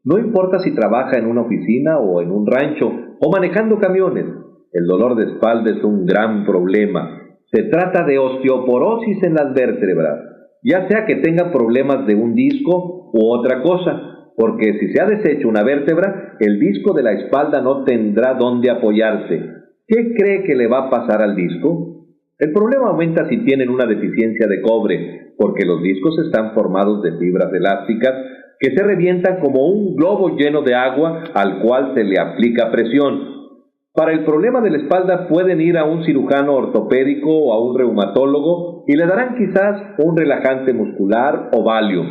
No importa si trabaja en una oficina o en un rancho o manejando camiones, el dolor de espalda es un gran problema. Se trata de osteoporosis en las vértebras, ya sea que tenga problemas de un disco u otra cosa, porque si se ha deshecho una vértebra, el disco de la espalda no tendrá dónde apoyarse. ¿Qué cree que le va a pasar al disco? El problema aumenta si tienen una deficiencia de cobre, porque los discos están formados de fibras elásticas que se revientan como un globo lleno de agua al cual se le aplica presión. Para el problema de la espalda pueden ir a un cirujano ortopédico o a un reumatólogo y le darán quizás un relajante muscular o Valium,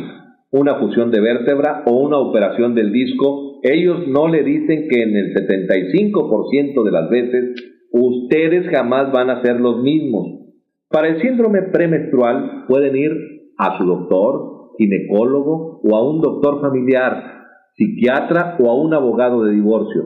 una fusión de vértebra o una operación del disco. Ellos no le dicen que en el 75% de las veces ustedes jamás van a ser los mismos. Para el síndrome premenstrual pueden ir a su doctor, ginecólogo o a un doctor familiar, psiquiatra o a un abogado de divorcios.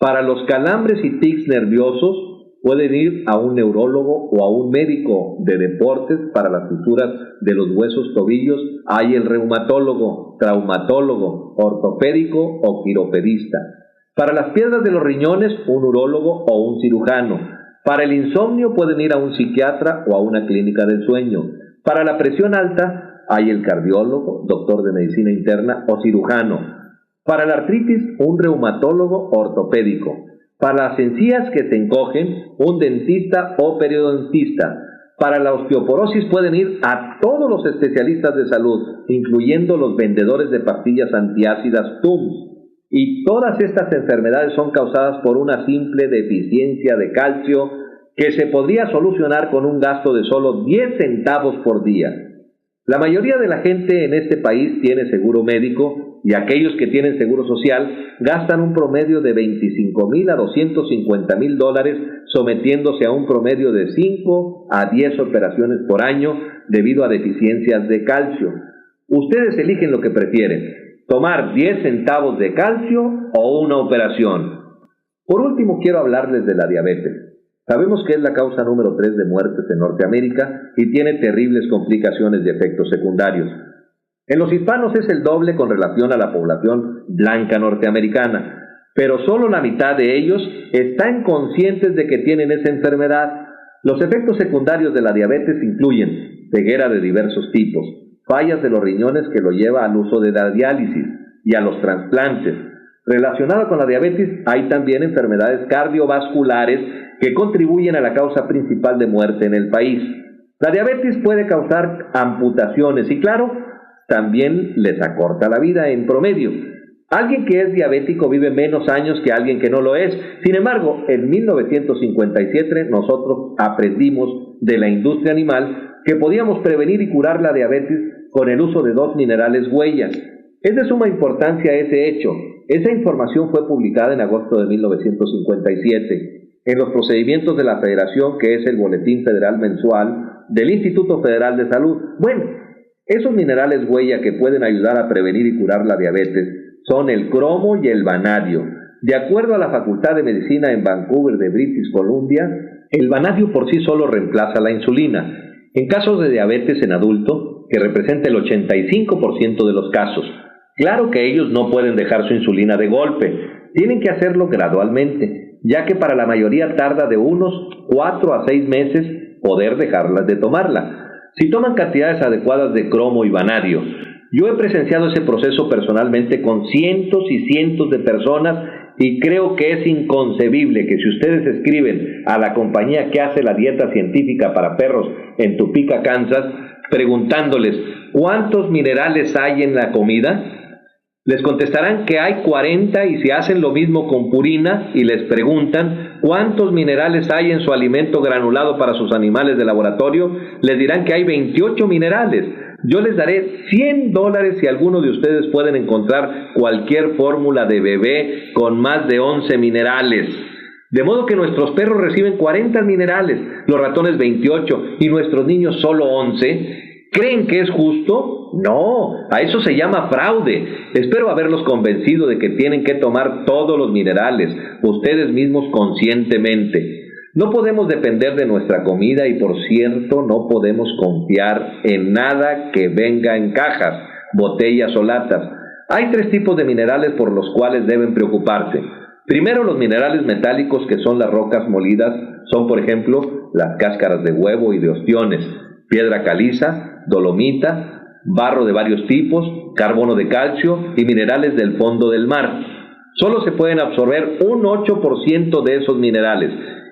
Para los calambres y tics nerviosos pueden ir a un neurólogo o a un médico de deportes. Para las fisuras de los huesos tobillos hay el reumatólogo, traumatólogo, ortopédico o quiropedista. Para las piedras de los riñones, un urólogo o un cirujano. Para el insomnio pueden ir a un psiquiatra o a una clínica del sueño. Para la presión alta hay el cardiólogo, doctor de medicina interna o cirujano. Para la artritis, un reumatólogo ortopédico. Para las encías que se encogen, un dentista o periodontista. Para la osteoporosis pueden ir a todos los especialistas de salud, incluyendo los vendedores de pastillas antiácidas TUMS. Y todas estas enfermedades son causadas por una simple deficiencia de calcio que se podría solucionar con un gasto de solo 10 centavos por día. La mayoría de la gente en este país tiene seguro médico y aquellos que tienen seguro social gastan un promedio de $25,000 a $250,000 sometiéndose a un promedio de 5 a 10 operaciones por año debido a deficiencias de calcio. Ustedes eligen lo que prefieren, tomar 10 centavos de calcio o una operación. Por último, quiero hablarles de la diabetes. Sabemos que es la causa número 3 de muertes en Norteamérica y tiene terribles complicaciones y efectos secundarios. En los hispanos es el doble con relación a la población blanca norteamericana, pero solo la mitad de ellos están conscientes de que tienen esa enfermedad. Los efectos secundarios de la diabetes incluyen ceguera de diversos tipos, fallas de los riñones que lo lleva al uso de la diálisis y a los trasplantes. Relacionado con la diabetes hay también enfermedades cardiovasculares que contribuyen a la causa principal de muerte en el país. La diabetes puede causar amputaciones y claro, también les acorta la vida en promedio. Alguien que es diabético vive menos años que alguien que no lo es. Sin embargo, en 1957 nosotros aprendimos de la industria animal que podíamos prevenir y curar la diabetes con el uso de 2 minerales huellas. Es de suma importancia ese hecho. Esa información fue publicada en agosto de 1957 en los procedimientos de la Federación, que es el Boletín Federal Mensual del Instituto Federal de Salud. Bueno, esos minerales huella que pueden ayudar a prevenir y curar la diabetes son el cromo y el vanadio. De acuerdo a la Facultad de Medicina en Vancouver de British Columbia, el vanadio por sí solo reemplaza la insulina. En casos de diabetes en adulto, que representa el 85% de los casos, claro que ellos no pueden dejar su insulina de golpe, tienen que hacerlo gradualmente, ya que para la mayoría tarda de unos 4 a 6 meses poder dejarlas de tomarla. Si toman cantidades adecuadas de cromo y vanadio, yo he presenciado ese proceso personalmente con cientos y cientos de personas y creo que es inconcebible que si ustedes escriben a la compañía que hace la dieta científica para perros en Topeka, Kansas, preguntándoles ¿cuántos minerales hay en la comida?, les contestarán que hay 40 y si hacen lo mismo con purina y les preguntan cuántos minerales hay en su alimento granulado para sus animales de laboratorio, les dirán que hay 28 minerales. Yo les daré $100 si alguno de ustedes pueden encontrar cualquier fórmula de bebé con más de 11 minerales. De modo que nuestros perros reciben 40 minerales, los ratones 28 y nuestros niños solo 11. ¿Creen que es justo? No, a eso se llama fraude. Espero haberlos convencido de que tienen que tomar todos los minerales, ustedes mismos conscientemente. No podemos depender de nuestra comida y, por cierto, no podemos confiar en nada que venga en cajas, botellas o latas. Hay 3 tipos de minerales por los cuales deben preocuparse. Primero, los minerales metálicos, que son las rocas molidas, son por ejemplo las cáscaras de huevo y de ostiones, piedra caliza, dolomita, barro de varios tipos, carbono de calcio y minerales del fondo del mar. Solo se pueden absorber un 8% de esos minerales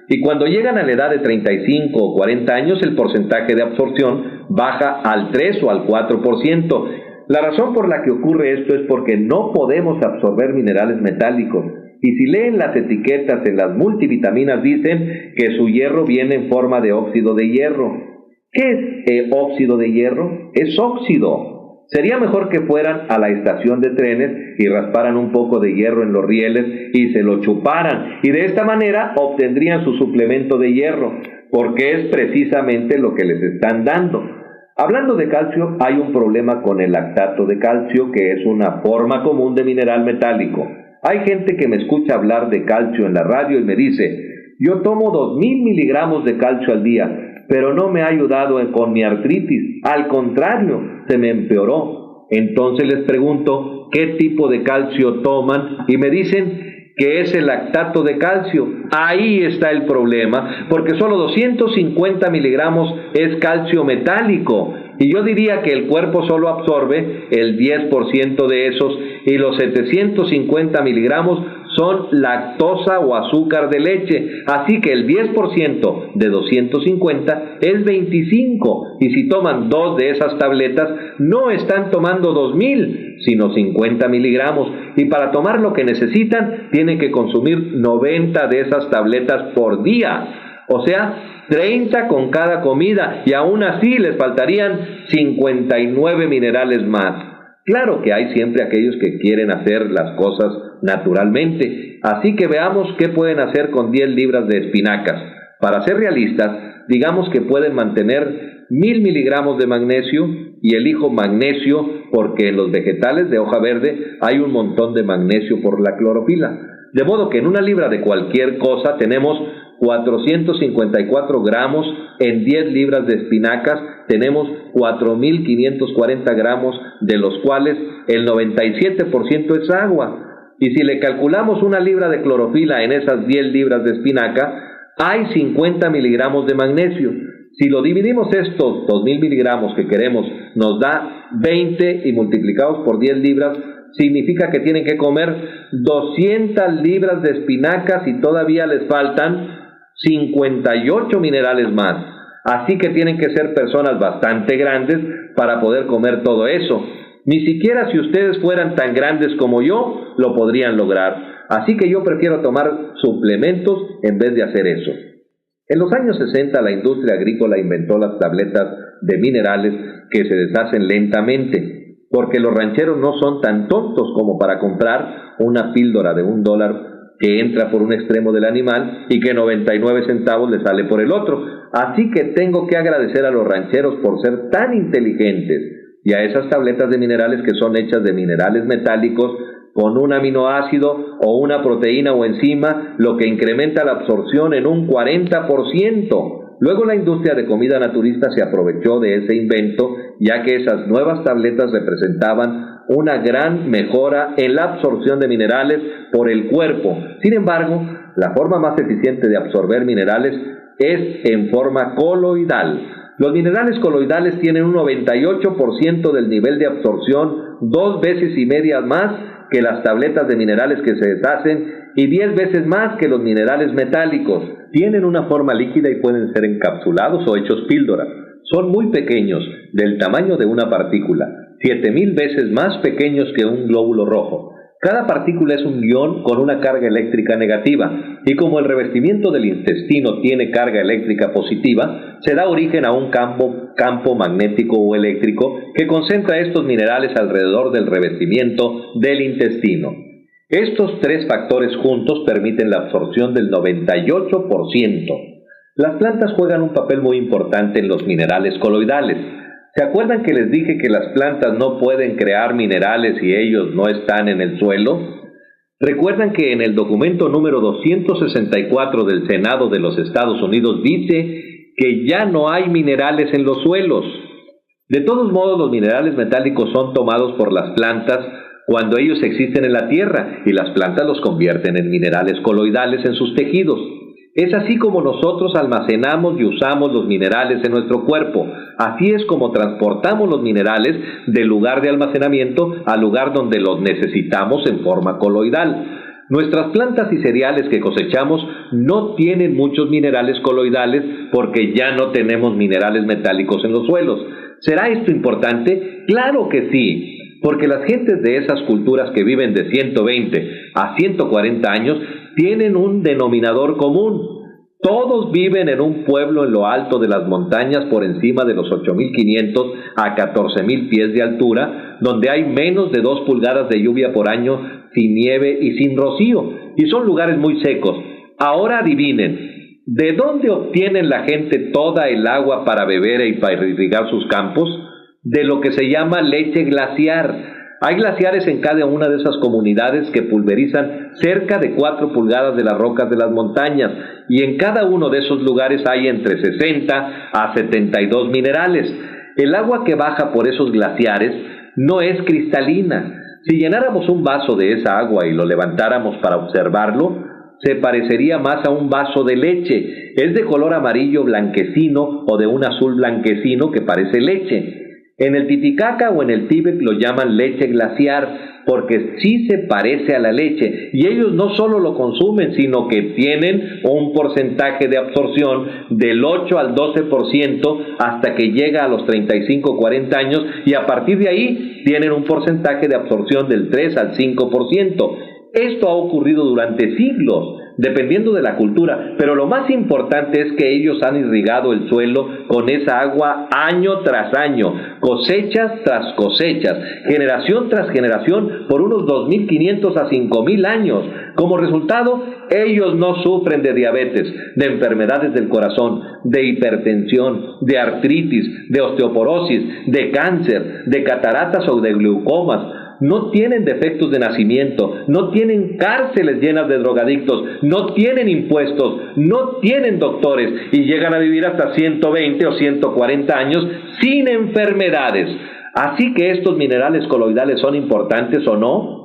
y cuando llegan a la edad de 35 o 40 años el porcentaje de absorción baja al 3 o al 4%. La razón por la que ocurre esto es porque no podemos absorber minerales metálicos. Y si leen las etiquetas en las multivitaminas dicen que su hierro viene en forma de óxido de hierro. ¿Qué es óxido de hierro? Es óxido. Sería mejor que fueran a la estación de trenes y rasparan un poco de hierro en los rieles y se lo chuparan. Y de esta manera obtendrían su suplemento de hierro, porque es precisamente lo que les están dando. Hablando de calcio, hay un problema con el lactato de calcio, que es una forma común de mineral metálico. Hay gente que me escucha hablar de calcio en la radio y me dice, yo tomo 2,000 miligramos de calcio al día, pero no me ha ayudado con mi artritis, al contrario, se me empeoró. Entonces les pregunto, ¿qué tipo de calcio toman? Y me dicen que es el lactato de calcio. Ahí está el problema, porque solo 250 miligramos es calcio metálico, y yo diría que el cuerpo solo absorbe el 10% de esos, y los 750 miligramos son lactosa o azúcar de leche, así que el 10% de 250 es 25, y si toman 2 de esas tabletas, no están tomando 2000, sino 50 miligramos, y para tomar lo que necesitan, tienen que consumir 90 de esas tabletas por día, o sea, 30 con cada comida, y aún así les faltarían 59 minerales más. Claro que hay siempre aquellos que quieren hacer las cosas naturalmente, así que veamos qué pueden hacer con 10 libras de espinacas. Para ser realistas, digamos que pueden mantener 1000 miligramos de magnesio, y elijo magnesio porque en los vegetales de hoja verde hay un montón de magnesio por la clorofila. De modo que en una libra de cualquier cosa tenemos 454 gramos, en 10 libras de espinacas tenemos 4.540 gramos, de los cuales el 97% es agua. Y si le calculamos una libra de clorofila en esas 10 libras de espinaca, hay 50 miligramos de magnesio. Si lo dividimos estos 2.000 miligramos que queremos, nos da 20, y multiplicados por 10 libras, significa que tienen que comer 200 libras de espinacas y todavía les faltan 58 minerales más. Así que tienen que ser personas bastante grandes para poder comer todo eso. Ni siquiera si ustedes fueran tan grandes como yo, lo podrían lograr. Así que yo prefiero tomar suplementos en vez de hacer eso. En los años 60 la industria agrícola inventó las tabletas de minerales que se deshacen lentamente, porque los rancheros no son tan tontos como para comprar una píldora de $1 que entra por un extremo del animal y que 99 centavos le sale por el otro. Así que tengo que agradecer a los rancheros por ser tan inteligentes, y a esas tabletas de minerales que son hechas de minerales metálicos con un aminoácido o una proteína o enzima, lo que incrementa la absorción en un 40%. Luego la industria de comida naturista se aprovechó de ese invento, ya que esas nuevas tabletas representaban una gran mejora en la absorción de minerales por el cuerpo. Sin embargo, la forma más eficiente de absorber minerales es en forma coloidal. Los minerales coloidales tienen un 98% del nivel de absorción, 2 veces y media más que las tabletas de minerales que se deshacen y 10 veces más que los minerales metálicos. Tienen una forma líquida y pueden ser encapsulados o hechos píldoras. Son muy pequeños, del tamaño de una partícula, 7000 veces más pequeños que un glóbulo rojo. Cada partícula es un ion con una carga eléctrica negativa, y como el revestimiento del intestino tiene carga eléctrica positiva, se da origen a un campo magnético o eléctrico que concentra estos minerales alrededor del revestimiento del intestino. Estos 3 factores juntos permiten la absorción del 98%. Las plantas juegan un papel muy importante en los minerales coloidales. ¿Se acuerdan que les dije que las plantas no pueden crear minerales si ellos no están en el suelo? ¿Recuerdan que en el documento número 264 del Senado de los Estados Unidos dice que ya no hay minerales en los suelos? De todos modos, los minerales metálicos son tomados por las plantas cuando ellos existen en la tierra, y las plantas los convierten en minerales coloidales en sus tejidos. Es así como nosotros almacenamos y usamos los minerales en nuestro cuerpo. Así es como transportamos los minerales del lugar de almacenamiento al lugar donde los necesitamos en forma coloidal. Nuestras plantas y cereales que cosechamos no tienen muchos minerales coloidales porque ya no tenemos minerales metálicos en los suelos. ¿Será esto importante? ¡Claro que sí! Porque las gentes de esas culturas que viven de 120 a 140 años tienen un denominador común. Todos viven en un pueblo en lo alto de las montañas por encima de los 8.500 a 14.000 pies de altura, donde hay menos de 2 pulgadas de lluvia por año, sin nieve y sin rocío, y son lugares muy secos. Ahora adivinen, ¿de dónde obtienen la gente toda el agua para beber y para irrigar sus campos? De lo que se llama leche glaciar. Hay glaciares en cada una de esas comunidades que pulverizan cerca de 4 pulgadas de las rocas de las montañas, y en cada uno de esos lugares hay entre 60 a 72 minerales. El agua que baja por esos glaciares no es cristalina, Si llenáramos un vaso de esa agua y lo levantáramos para observarlo, se parecería más a un vaso de leche. Es de color amarillo blanquecino o de un azul blanquecino que parece leche. En el Titicaca o en el Tíbet lo llaman leche glaciar, porque sí se parece a la leche, y ellos no solo lo consumen, sino que tienen un porcentaje de absorción del 8 al 12% hasta que llega a los 35 o 40 años, y a partir de ahí tienen un porcentaje de absorción del 3 al 5%. Esto ha ocurrido durante siglos, dependiendo de la cultura, pero lo más importante es que ellos han irrigado el suelo con esa agua año tras año, cosechas tras cosechas, generación tras generación, por unos 2.500 a 5.000 años. Como resultado, ellos no sufren de diabetes, de enfermedades del corazón, de hipertensión, de artritis, de osteoporosis, de cáncer, de cataratas o de glaucomas. No tienen defectos de nacimiento, no tienen cárceles llenas de drogadictos, no tienen impuestos, no tienen doctores y llegan a vivir hasta 120 o 140 años sin enfermedades. Así que estos minerales coloidales son importantes o no,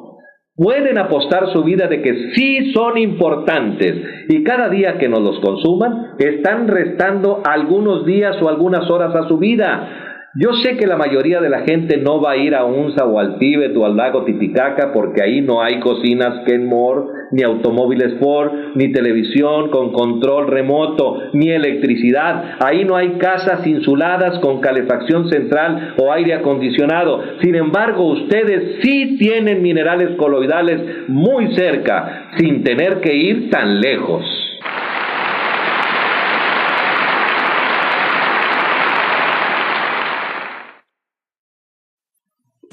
pueden apostar su vida de que sí son importantes, y cada día que nos los consuman están restando algunos días o algunas horas a su vida. Yo sé que la mayoría de la gente no va a ir a UNZA o al Tíbet o al lago Titicaca porque ahí no hay cocinas Kenmore, ni automóviles Ford, ni televisión con control remoto, ni electricidad. Ahí no hay casas insuladas con calefacción central o aire acondicionado. Sin embargo, ustedes sí tienen minerales coloidales muy cerca, sin tener que ir tan lejos.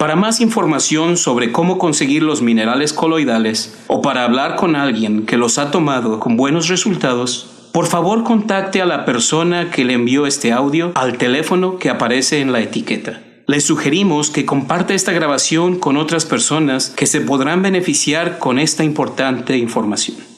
Para más información sobre cómo conseguir los minerales coloidales o para hablar con alguien que los ha tomado con buenos resultados, por favor contacte a la persona que le envió este audio al teléfono que aparece en la etiqueta. Les sugerimos que comparta esta grabación con otras personas que se podrán beneficiar con esta importante información.